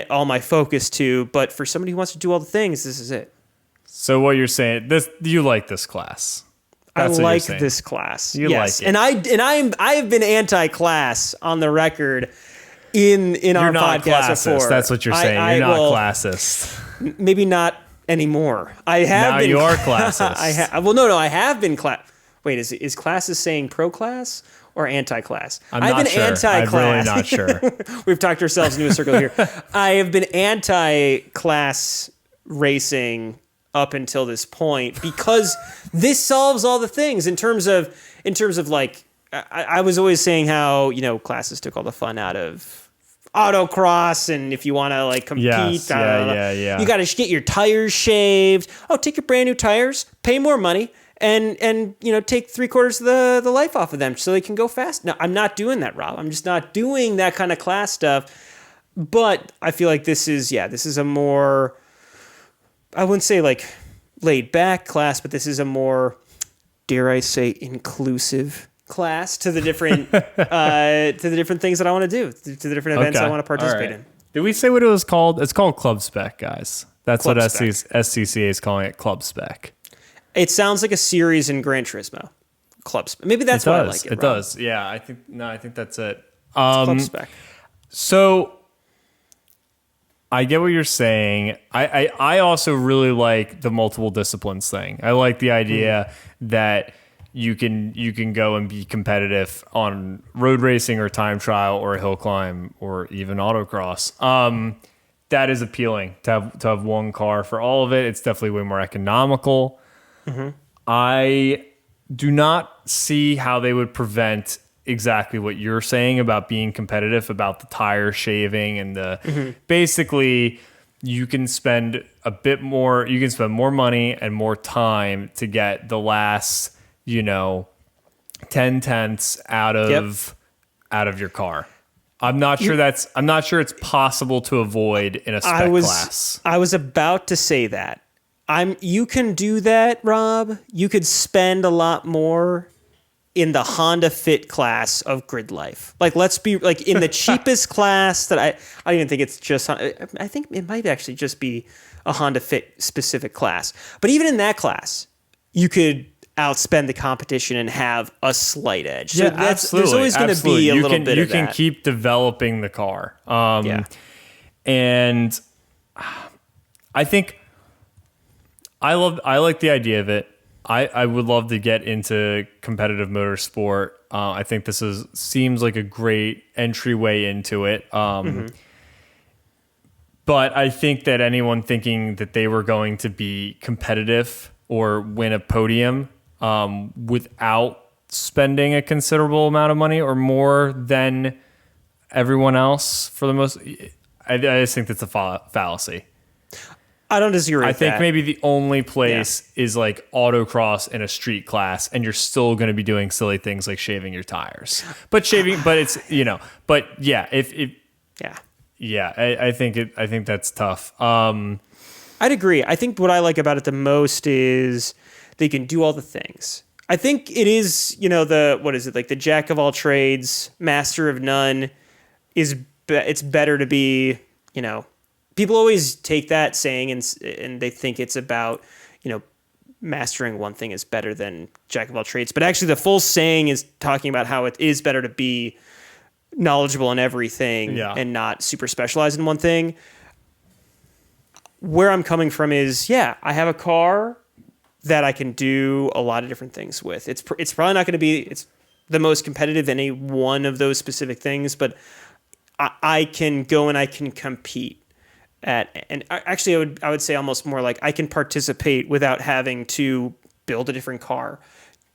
all my focus to, but for somebody who wants to do all the things, this is it. So what you're saying, you like this class? That's I like this class. You yes. like it, I have been anti-class on the record in our podcast before. That's what you're saying. You're not classist. Maybe not anymore. I have. Now been, you are classist. No. I have been class. Wait, is classist saying pro-class or anti-class? I've been sure. Anti-class. I'm really not sure. We've talked ourselves into a circle here. I have been anti-class racing up until this point because this solves all the things in terms of I was always saying how classes took all the fun out of autocross, and if you want to compete, you got to get your tires shaved. Oh, take your brand new tires, pay more money. And take 3/4 of the life off of them so they can go fast. No, I'm not doing that, Rob. I'm just not doing that kind of class stuff. But I feel like this is a more, I wouldn't say like laid back class, but this is a more, dare I say, inclusive class to the different things that I want to do, to the different events I want to participate in. Did we say what it was called? It's called Club Spec, guys. That's Club what Spec. SCCA is calling it, Club Spec. It sounds like a series in Gran Turismo. Club Spec. Maybe that's why I like it. It does. Yeah, I think that's it. Club Spec. So I get what you're saying. I also really like the multiple disciplines thing. I like the idea that you can go and be competitive on road racing or time trial or a hill climb or even autocross. That is appealing to have one car for all of it. It's definitely way more economical. Mm-hmm. I do not see how they would prevent exactly what you're saying about being competitive, about the tire shaving and the basically you can spend a bit more, you can spend more money and more time to get the last, 10 tenths out of your car. I'm not sure it's possible to avoid in a spec class. I was about to say that. You can do that, Rob. You could spend a lot more in the Honda Fit class of Grid Life. Like, let's be like in the cheapest class that I don't even think it's just, I think it might actually just be a Honda Fit specific class. But even in that class, you could outspend the competition and have a slight edge. So absolutely. There's always going to be a little bit of that. You can keep developing the car. And I think I like the idea of it. I would love to get into competitive motorsport. I think this seems like a great entryway into it. But I think that anyone thinking that they were going to be competitive or win a podium without spending a considerable amount of money or more than everyone else, for the most, I just think that's a fallacy. I don't disagree with that. I think maybe the only place is like autocross in a street class, and you're still going to be doing silly things like shaving your tires. But it's, but yeah, I think that's tough. I'd agree. I think what I like about it the most is they can do all the things. I think it is, like the jack of all trades, master of none it's better to be, people always take that saying and they think it's about, mastering one thing is better than jack of all trades. But actually the full saying is talking about how it is better to be knowledgeable in everything and not super specialized in one thing. Where I'm coming from is, I have a car that I can do a lot of different things with. It's probably not going to be the most competitive in any one of those specific things, but I can go and I can compete and actually I would say almost more like I can participate without having to build a different car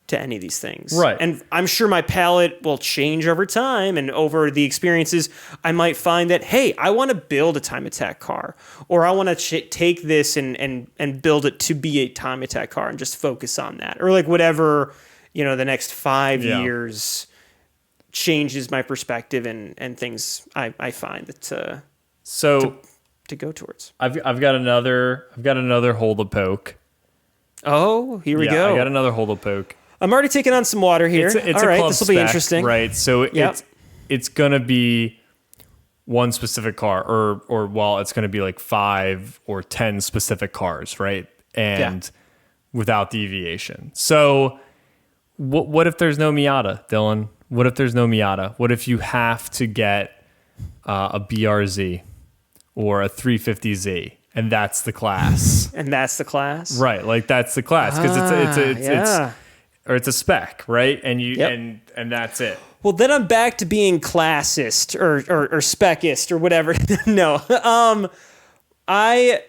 to any of these things. Right. And I'm sure my palette will change over time and over the experiences. I might find that, hey, I want to build a time attack car, or I want to take this and build it to be a time attack car and just focus on that. Or like whatever, the next 5 years changes my perspective and things I find that to go towards. I've got another hole to poke. Oh, here we go. I got another hole to poke. I'm already taking on some water here. It's all a right, Club this will be Spec, interesting. Right. So it's going to be one specific car or it's going to be like 5 or 10 specific cars, right? And without deviation. So what if there's no Miata, Dylan? What if there's no Miata? What if you have to get a BRZ or a 350Z? And that's the class. And that's the class? Right. Like that's the class. Because it's a spec, right? And and that's it. Well, then I'm back to being classist or specist or whatever. No. I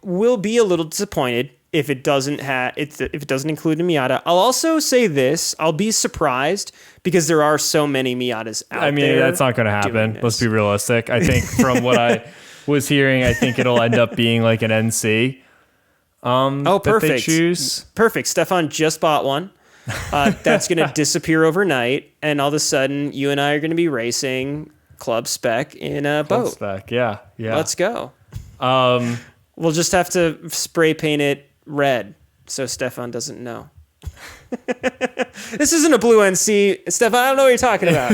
will be a little disappointed if it doesn't include a Miata. I'll also say this: I'll be surprised because there are so many Miatas out there. I mean, that's not going to happen. Let's be realistic. I think from what I was hearing, I think it'll end up being like an NC. Perfect. That they choose. Perfect. Stefan just bought one. That's going to disappear overnight, and all of a sudden, you and I are going to be racing Club Spec in a Club boat. Spec, yeah. Let's go. Um, We'll just have to spray paint it red so Stefan doesn't know. This isn't a blue NC. Stefan, I don't know what you're talking about.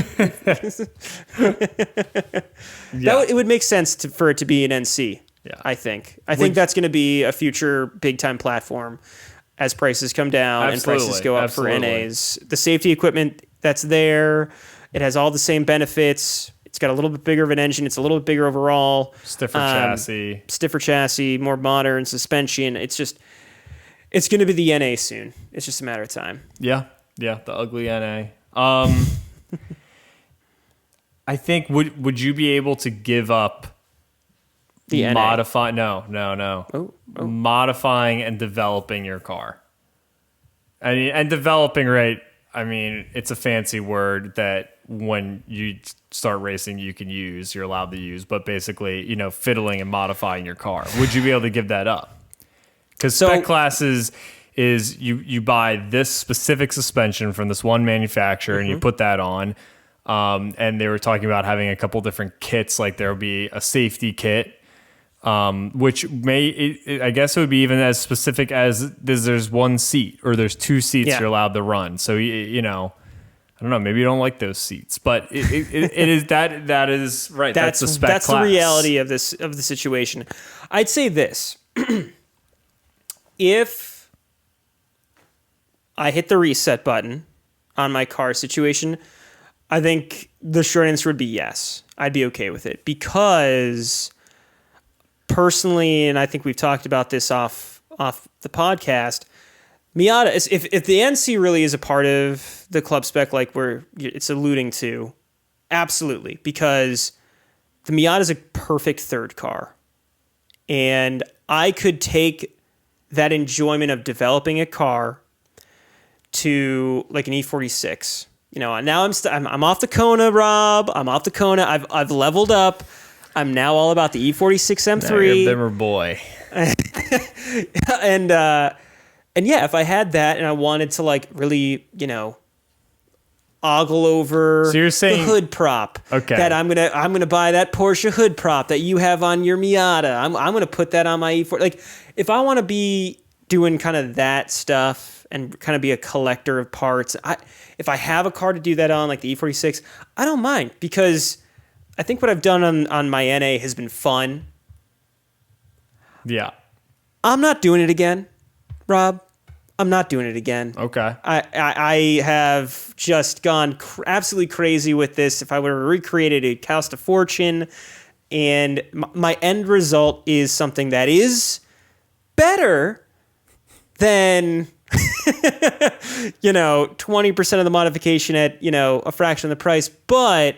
It would make sense for it to be an NC, I think. I think that's going to be a future big-time platform as prices come down and prices go up for NAs. The safety equipment that's there, it has all the same benefits. It's got a little bit bigger of an engine. It's a little bit bigger overall. Stiffer chassis, more modern suspension. It's going to be the NA soon. It's just a matter of time. Yeah, the ugly NA. I think would you be able to give up the modify? No. Oh. Modifying and developing your car. I mean, and developing, right? I mean, it's a fancy word that when you start racing, you're allowed to use. But basically, fiddling and modifying your car. Would you be able to give that up? Because spec classes is you buy this specific suspension from this one manufacturer and you put that on. And they were talking about having a couple different kits, like there will be a safety kit, which I guess it would be even as specific as there's one seat or there's two seats you're allowed to run. So, I don't know, maybe you don't like those seats, but it is that is right. That's the spec class. That's the reality of the situation. I'd say this. If I hit the reset button on my car situation, I think the short answer would be yes. I'd be okay with it because personally, and I think we've talked about this off the podcast, Miata, if the NC really is a part of the Club Spec, like where it's alluding to, absolutely, because the Miata is a perfect third car. And I could take that enjoyment of developing a car to like an E46. Now I'm off the Kona, Rob. I'm off the Kona. I've leveled up. I'm now all about the E46 M3. Now you're a bimmer boy. And yeah, if I had that and I wanted to like really, ogle over so you're saying, the hood prop, that I'm gonna buy that Porsche hood prop that you have on your Miata. I'm gonna put that on my E4. Like, if I want to be doing kind of that stuff and kind of be a collector of parts, if I have a car to do that on, like the E46, I don't mind, because I think what I've done on my NA has been fun. Yeah. I'm not doing it again, Rob. I'm not doing it again. Okay. I have just gone absolutely crazy with this. If I were to recreate it, it'd cost a fortune. And my end result is something that is better than 20% of the modification at, a fraction of the price. But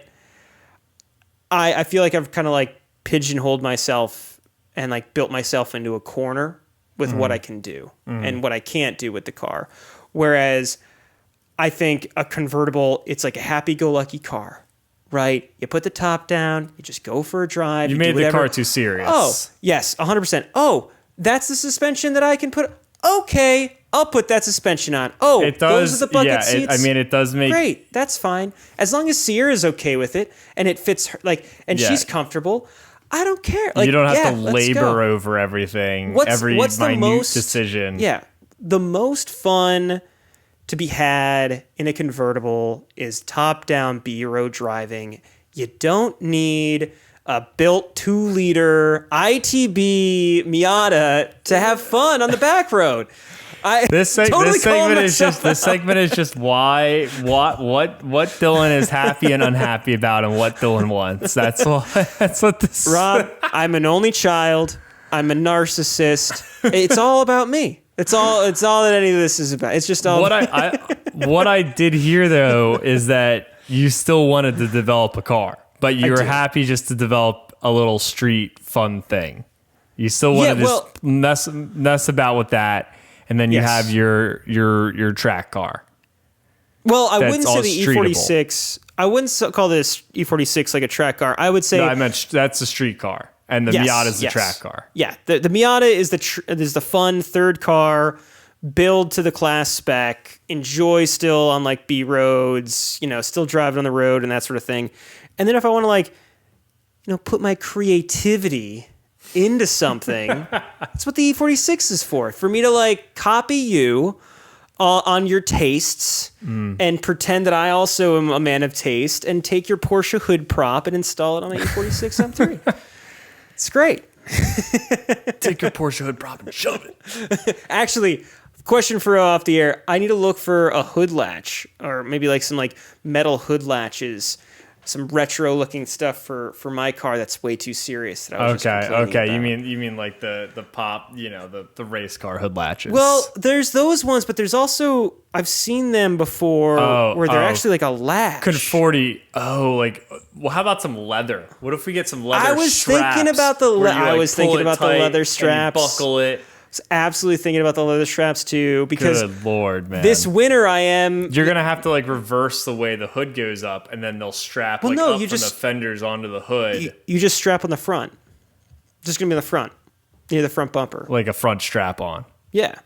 I feel like I've kind of like pigeonholed myself and like built myself into a corner with what I can do and what I can't do with the car. Whereas I think a convertible, it's like a happy-go-lucky car, right? You put the top down, you just go for a drive. You made the car too serious. Oh, yes, 100%. Oh, that's the suspension that I can put. Okay, I'll put that suspension on. Oh, it does, those are the bucket seats. It does make... Great, that's fine. As long as Sierra's okay with it and it fits her, she's comfortable, I don't care. You don't have to labor over everything, every minute decision. Yeah. The most fun to be had in a convertible is top-down B-road driving. You don't need a built 2-liter ITB Miata to have fun on the back road. This segment is just why what Dylan is happy and unhappy about and what Dylan wants. That's what this. Rob, I'm an only child. I'm a narcissist. It's all about me. It's all that any of this is about. It's just all. What I did hear though is that you still wanted to develop a car, but you were happy just to develop a little street fun thing. You still wanted to mess about with that. And then you have your track car. Well, I wouldn't say the E46. I wouldn't call this E46 like a track car. I would say no. I meant that's a street car, and the Miata is the track car. Yeah, the Miata is the fun third car, build to the class spec, enjoy still on like B roads, still driving on the road and that sort of thing. And then if I want to like, put my creativity into something, that's what the E46 is for me to like copy you on your tastes and pretend that I also am a man of taste and take your Porsche hood prop and install it on my E46 M3. It's great. Take your Porsche hood prop and shove it. Actually, question for off the air. I need to look for a hood latch or maybe like some like metal hood latches, some retro looking stuff for my car that's way too serious. That I was just complaining about. You mean like the pop, the race car hood latches. Well, there's those ones, but there's also I've seen them before where they're actually like a latch. Conforti. Well, how about some leather? What if we get some leather? I was thinking about the leather straps. And you buckle it. I was absolutely thinking about the leather straps too, because good Lord, man. This winter you're gonna have to like reverse the way the hood goes up, and then they'll strap from the fenders onto the hood. You just strap on the front. Just gonna be in the front, near the front bumper, like a front strap on. Yeah.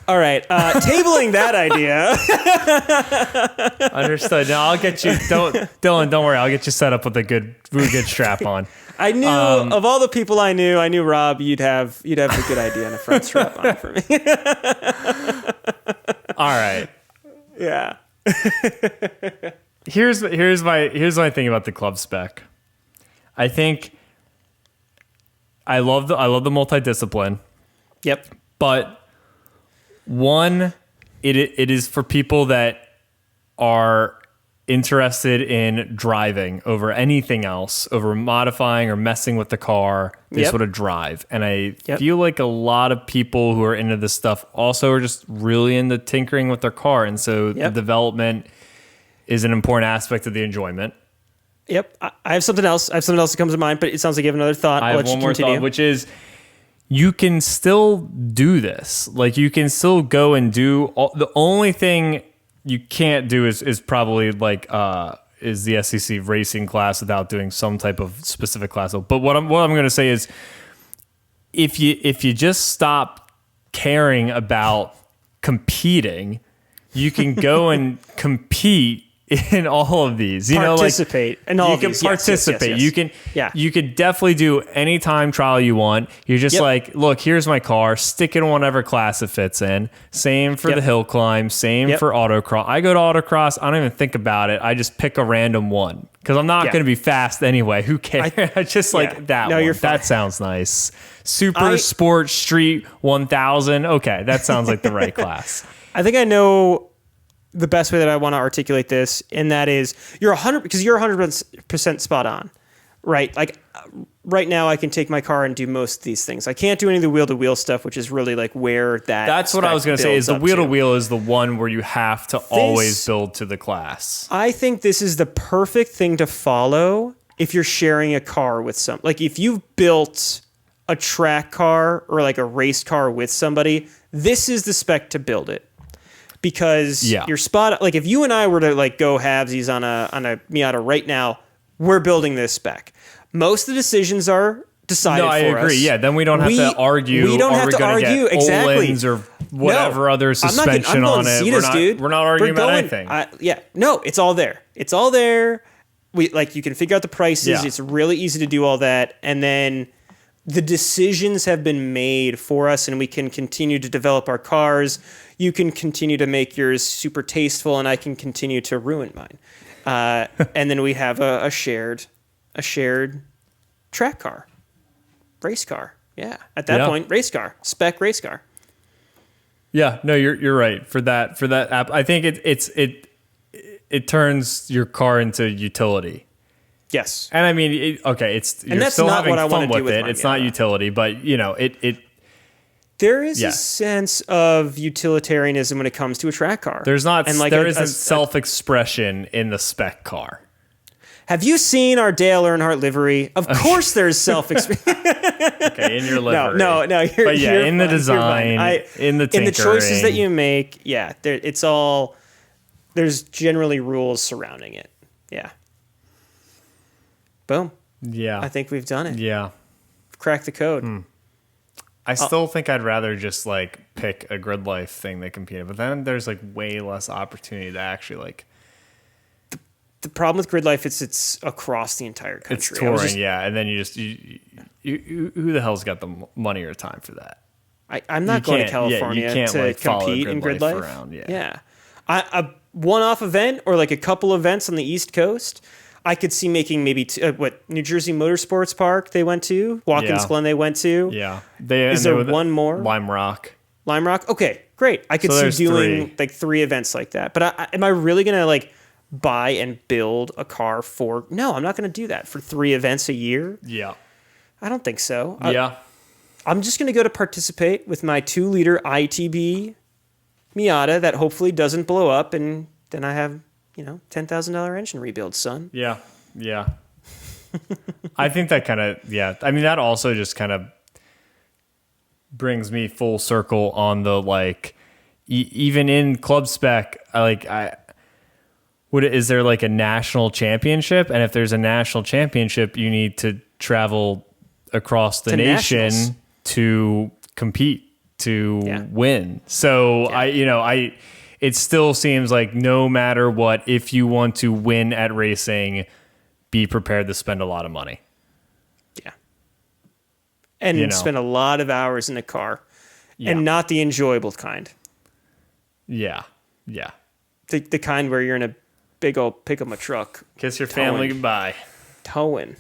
All right, tabling that idea. Understood. Now I'll get you. Dylan, don't worry. I'll get you set up with a really good strap on. I knew of all the people I knew Rob, you'd have a good idea on a front strap on for me. All right. Yeah. Here's my thing about the Club Spec. I think I love the multidiscipline. Yep. But one, it is for people that are interested in driving over anything else, over modifying or messing with the car. They just want to drive. And I feel like a lot of people who are into this stuff also are just really into tinkering with their car. And so the development is an important aspect of the enjoyment. Yep. I have something else. That comes to mind, but it sounds like you have another thought. I have one more thought, which is you can still do this. Like you can still go and do the only thing you can't do is probably like is the SCCA racing class without doing some type of specific class. But what I'm going to say is if you just stop caring about competing, you can go and compete in all of these. Participate in all of these. You can participate. Yes. You can definitely do any time trial you want. You're just like, look, here's my car. Stick it in whatever class it fits in. Same for the hill climb. Same for autocross. I go to autocross. I don't even think about it. I just pick a random one because I'm not going to be fast anyway. Who cares? I just like that one. You're fine. That sounds nice. Super Sport Street 1000. Okay, that sounds like the right class. I think I know the best way that I want to articulate this, and that is you're 100% spot on, right? Like right now I can take my car and do most of these things. I can't do any of the wheel-to-wheel stuff, which is really like where that's what I was going to say is the wheel-to-wheel is the one where you have to always build to the class. I think this is the perfect thing to follow if you're sharing a car with like if you've built a track car or like a race car with somebody, this is the spec to build it. Because you're spot, like if you and I were to like go halvesies on a Miata right now, we're building this spec. Most of the decisions are decided for us. No, I agree. Yeah, then we don't have to argue. We don't have to argue exactly or whatever other suspension on it. We're not arguing about anything. No, it's all there. It's all there. You can figure out the prices. Yeah. It's really easy to do all that, and then the decisions have been made for us, and we can continue to develop our cars. You can continue to make yours super tasteful, and I can continue to ruin mine. And then we have a shared track car, race car. Yeah, at that point, race car, spec race car. Yeah, no, you're right for that app. I think it turns your car into utility. Yes, and I mean, you're still having fun with it. It's not utility, but it. There is a sense of utilitarianism when it comes to a track car. There isn't self-expression in the spec car. Have you seen our Dale Earnhardt livery? Of course there's self-expression. Okay, in your livery. No. In the design, in the tinkering. In the choices that you make, it's all, there's generally rules surrounding it. Yeah. Boom. Yeah. I think we've done it. Yeah. Crack the code. I still think I'd rather just like pick a grid life thing they compete in, but then there's like way less opportunity to actually like the problem with grid life is it's across the entire country. It's touring, yeah, and then you who the hell's got the money or time for that? I'm not going to California to compete in grid life. Around, yeah. A one-off event or like a couple events on the East Coast, I could see making maybe New Jersey Motorsports Park they went to, Watkins Glen they went to. Yeah. Is there one more? Lime Rock. Lime Rock? Okay, great. I could see doing like 3 events like that. But am I really going to like buy and build a car for... No, I'm not going to do that for 3 events a year. Yeah. I don't think so. Yeah. I'm just going to go to participate with my 2-liter ITB Miata that hopefully doesn't blow up, and then I have, $10,000 engine rebuild, son. Yeah. Yeah. I think that kind of, I mean, that also just kind of brings me full circle on the, like, even in Club Spec, is there like a national championship? And if there's a national championship, you need to travel across the nation nationals to compete, to win. So it still seems like no matter what, if you want to win at racing, be prepared to spend a lot of money. Yeah. And spend a lot of hours in the car and not the enjoyable kind. Yeah. Yeah. The kind where you're in a big old pick up a truck. Kiss your family goodbye. Towing.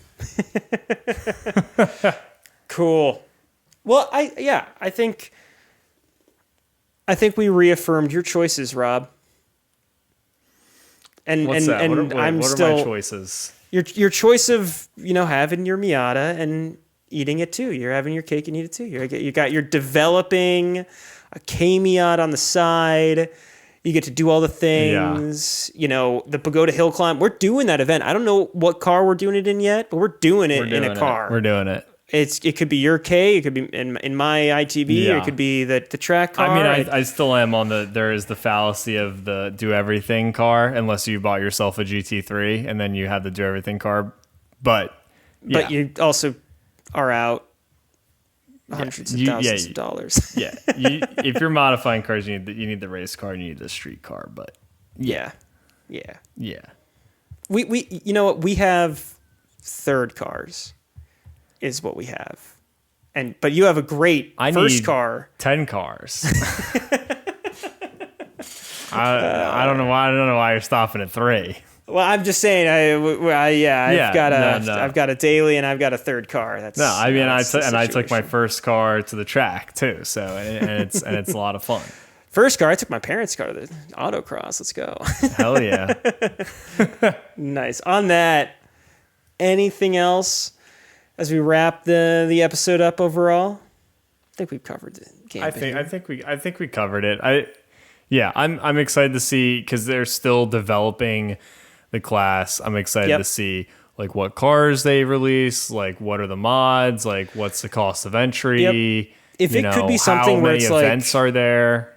Cool. Well, I think we reaffirmed your choices, Rob. And What's that? And what are my choices? Your choice of having your Miata and eating it too. You're having your cake and eat it too. You're developing a K Miata on the side. You get to do all the things. The Pagoda Hill climb. We're doing that event. I don't know what car we're doing it in yet, but we're doing it in a car. We're doing it. It could be your K, it could be in my ITB, or it could be the track car. I mean, I still am on there is the fallacy of the do everything car, unless you bought yourself a GT3 and then you have the do everything car. But you also are out hundreds of thousands of dollars. Yeah, if you're modifying cars, you need the race car and you need the street car. But yeah. We you know what, we have third cars. Is what we have, but you have a great first car. 10 cars. I don't know why you're stopping at 3. Well, I'm just saying. I've got a daily and I've got a third car. I took my first car to the track too. So and it's a lot of fun. First car, I took my parents' car to the autocross. Let's go. Hell yeah. Nice. On that, anything else? As we wrap the episode up overall, I think we've covered the game. I think we covered it. I'm excited to see, because they're still developing the class. I'm excited to see like what cars they release, like what are the mods, like what's the cost of entry. If it could be something where it's like, how many events are there?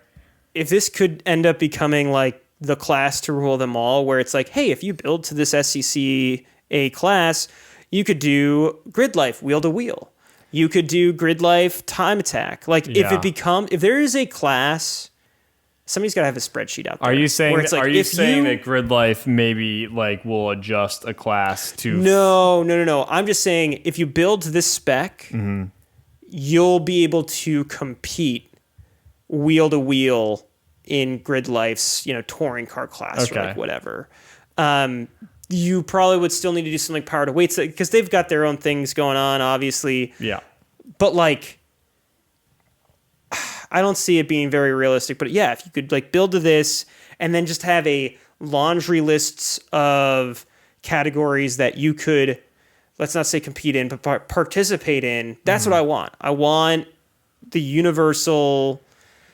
If this could end up becoming like the class to rule them all, where it's like, hey, if you build to this SCCA class, you could do grid life wheel to wheel. You could do grid life time attack. Like if there is a class, somebody's got to have a spreadsheet out there. Are you saying that grid life maybe like will adjust a class to? No. I'm just saying if you build to this spec, you'll be able to compete wheel to wheel in grid life's touring car class or like whatever. You probably would still need to do something power to weights because they've got their own things going on, obviously. Yeah. But like, I don't see it being very realistic. But yeah, if you could like build to this and then just have a laundry lists of categories that you could, let's not say compete in, but participate in. That's what I want. I want the universal.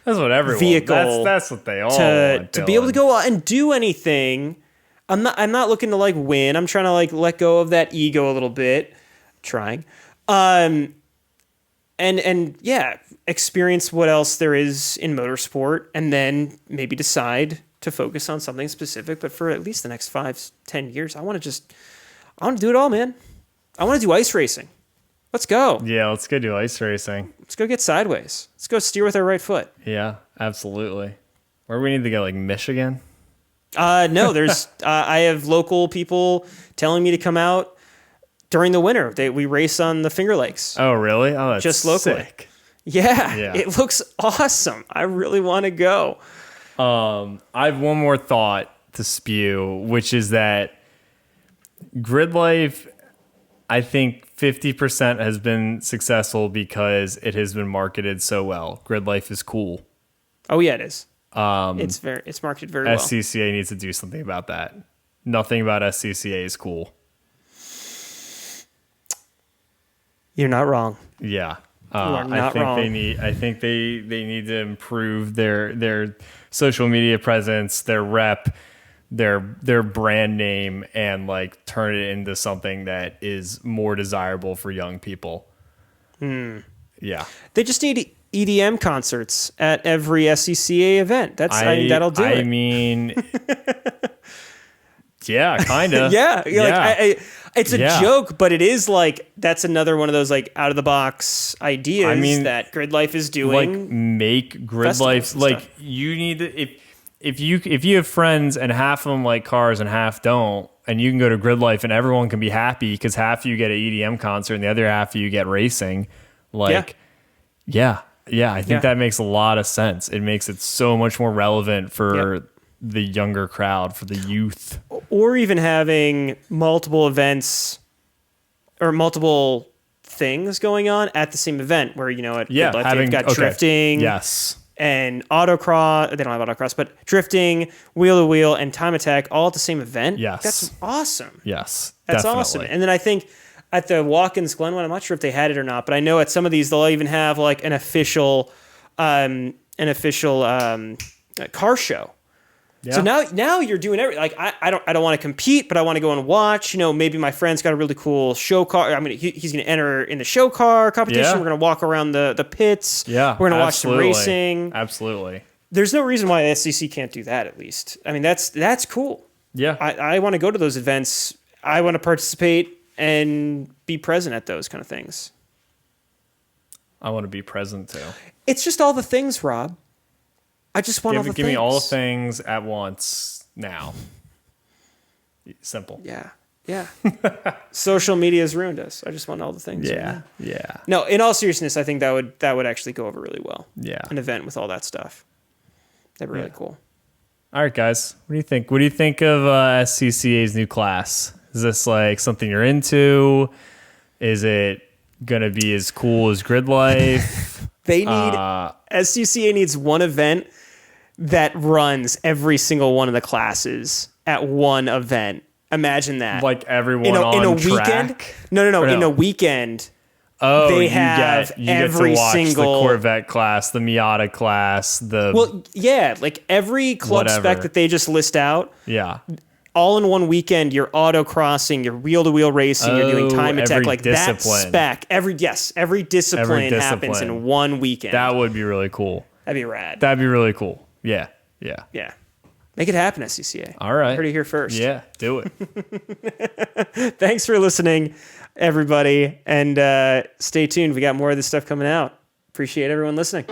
That's what everyone. Vehicle. That's what they all want, to be able to go out and do anything. I'm not looking to like win. I'm trying to like let go of that ego a little bit. Trying. And experience what else there is in motorsport and then maybe decide to focus on something specific. But for at least the next 5-10 years, I want to do it all, man. I want to do ice racing. Let's go. Yeah, let's go do ice racing. Let's go get sideways. Let's go steer with our right foot. Yeah, absolutely. Where we need to go, like Michigan? No, there's I have local people telling me to come out during the winter. We race on the Finger Lakes. Oh, really? Oh, that's Just locally. sick. Yeah, Yeah. it looks awesome. I really want to go. I have one more thought to spew, which is that Grid Life, I think 50% has been successful because it has been marketed so well. Grid Life is cool. Oh yeah, it is. It's marketed very well. SCCA needs to do something about that. Nothing about SCCA is cool. You're not wrong. Yeah. You are not I think wrong. they need to improve their social media presence, their rep, their brand name, and like turn it into something that is more desirable for young people. Yeah. They just need EDM concerts at every SCCA event. That'll do it. I mean, yeah, kind of. Yeah. Yeah. Like, it's a joke, but it is like, that's another one of those like out of the box ideas that Grid Life is doing. Like make Grid Life, like stuff. you need to, if you have friends and half of them like cars and half don't, and you can go to Grid Life and everyone can be happy because half of you get an EDM concert and the other half of you get racing. Like, yeah, I think that makes a lot of sense. It makes it so much more relevant for the younger crowd, for the youth. Or even having multiple events or multiple things going on at the same event where, at Grid Life, they've got drifting. Yes. And autocross, they don't have autocross, but drifting, wheel to wheel, and time attack all at the same event. Yes. That's awesome. Yes. That's definitely. awesome. And then I think at the Watkins Glen one, I'm not sure if they had it or not, but I know at some of these they'll even have like an official car show. Yeah. So now you're doing everything. Like I don't want to compete, but I want to go and watch. Maybe my friend's got a really cool show car. I mean, he's going to enter in the show car competition. Yeah. We're going to walk around the pits. Yeah, we're going to watch some racing. Absolutely. There's no reason why SCC can't do that. At least, I mean, that's cool. Yeah, I want to go to those events. I want to participate and be present at those kind of things. I want to be present too. It's just all the things, Rob. I just want all the things. Give me all the things at once now. Simple. Yeah. Social media has ruined us. I just want all the things. Yeah. Right? Yeah. No, in all seriousness, I think that would actually go over really well. Yeah. An event with all that stuff. That'd be really cool. All right, guys. What do you think? What do you think of SCCA's new class? Is this like something you're into? Is it gonna be as cool as Grid Life? They need SCCA needs one event that runs every single one of the classes at one event. Imagine that. Like everyone in on a track? weekend? No. In a weekend. Oh, they you have get every to watch single the Corvette class, the Miata class, like every Club Spec that they just list out. Yeah. All in one weekend, you're autocrossing, you're wheel-to-wheel racing, you're doing time attack, like discipline. that spec. Every discipline happens in one weekend. That would be really cool. That'd be rad. That'd be really cool. Yeah. Make it happen, SCCA. All right. Heard it here first. Yeah, do it. Thanks for listening, everybody, and stay tuned. We got more of this stuff coming out. Appreciate everyone listening.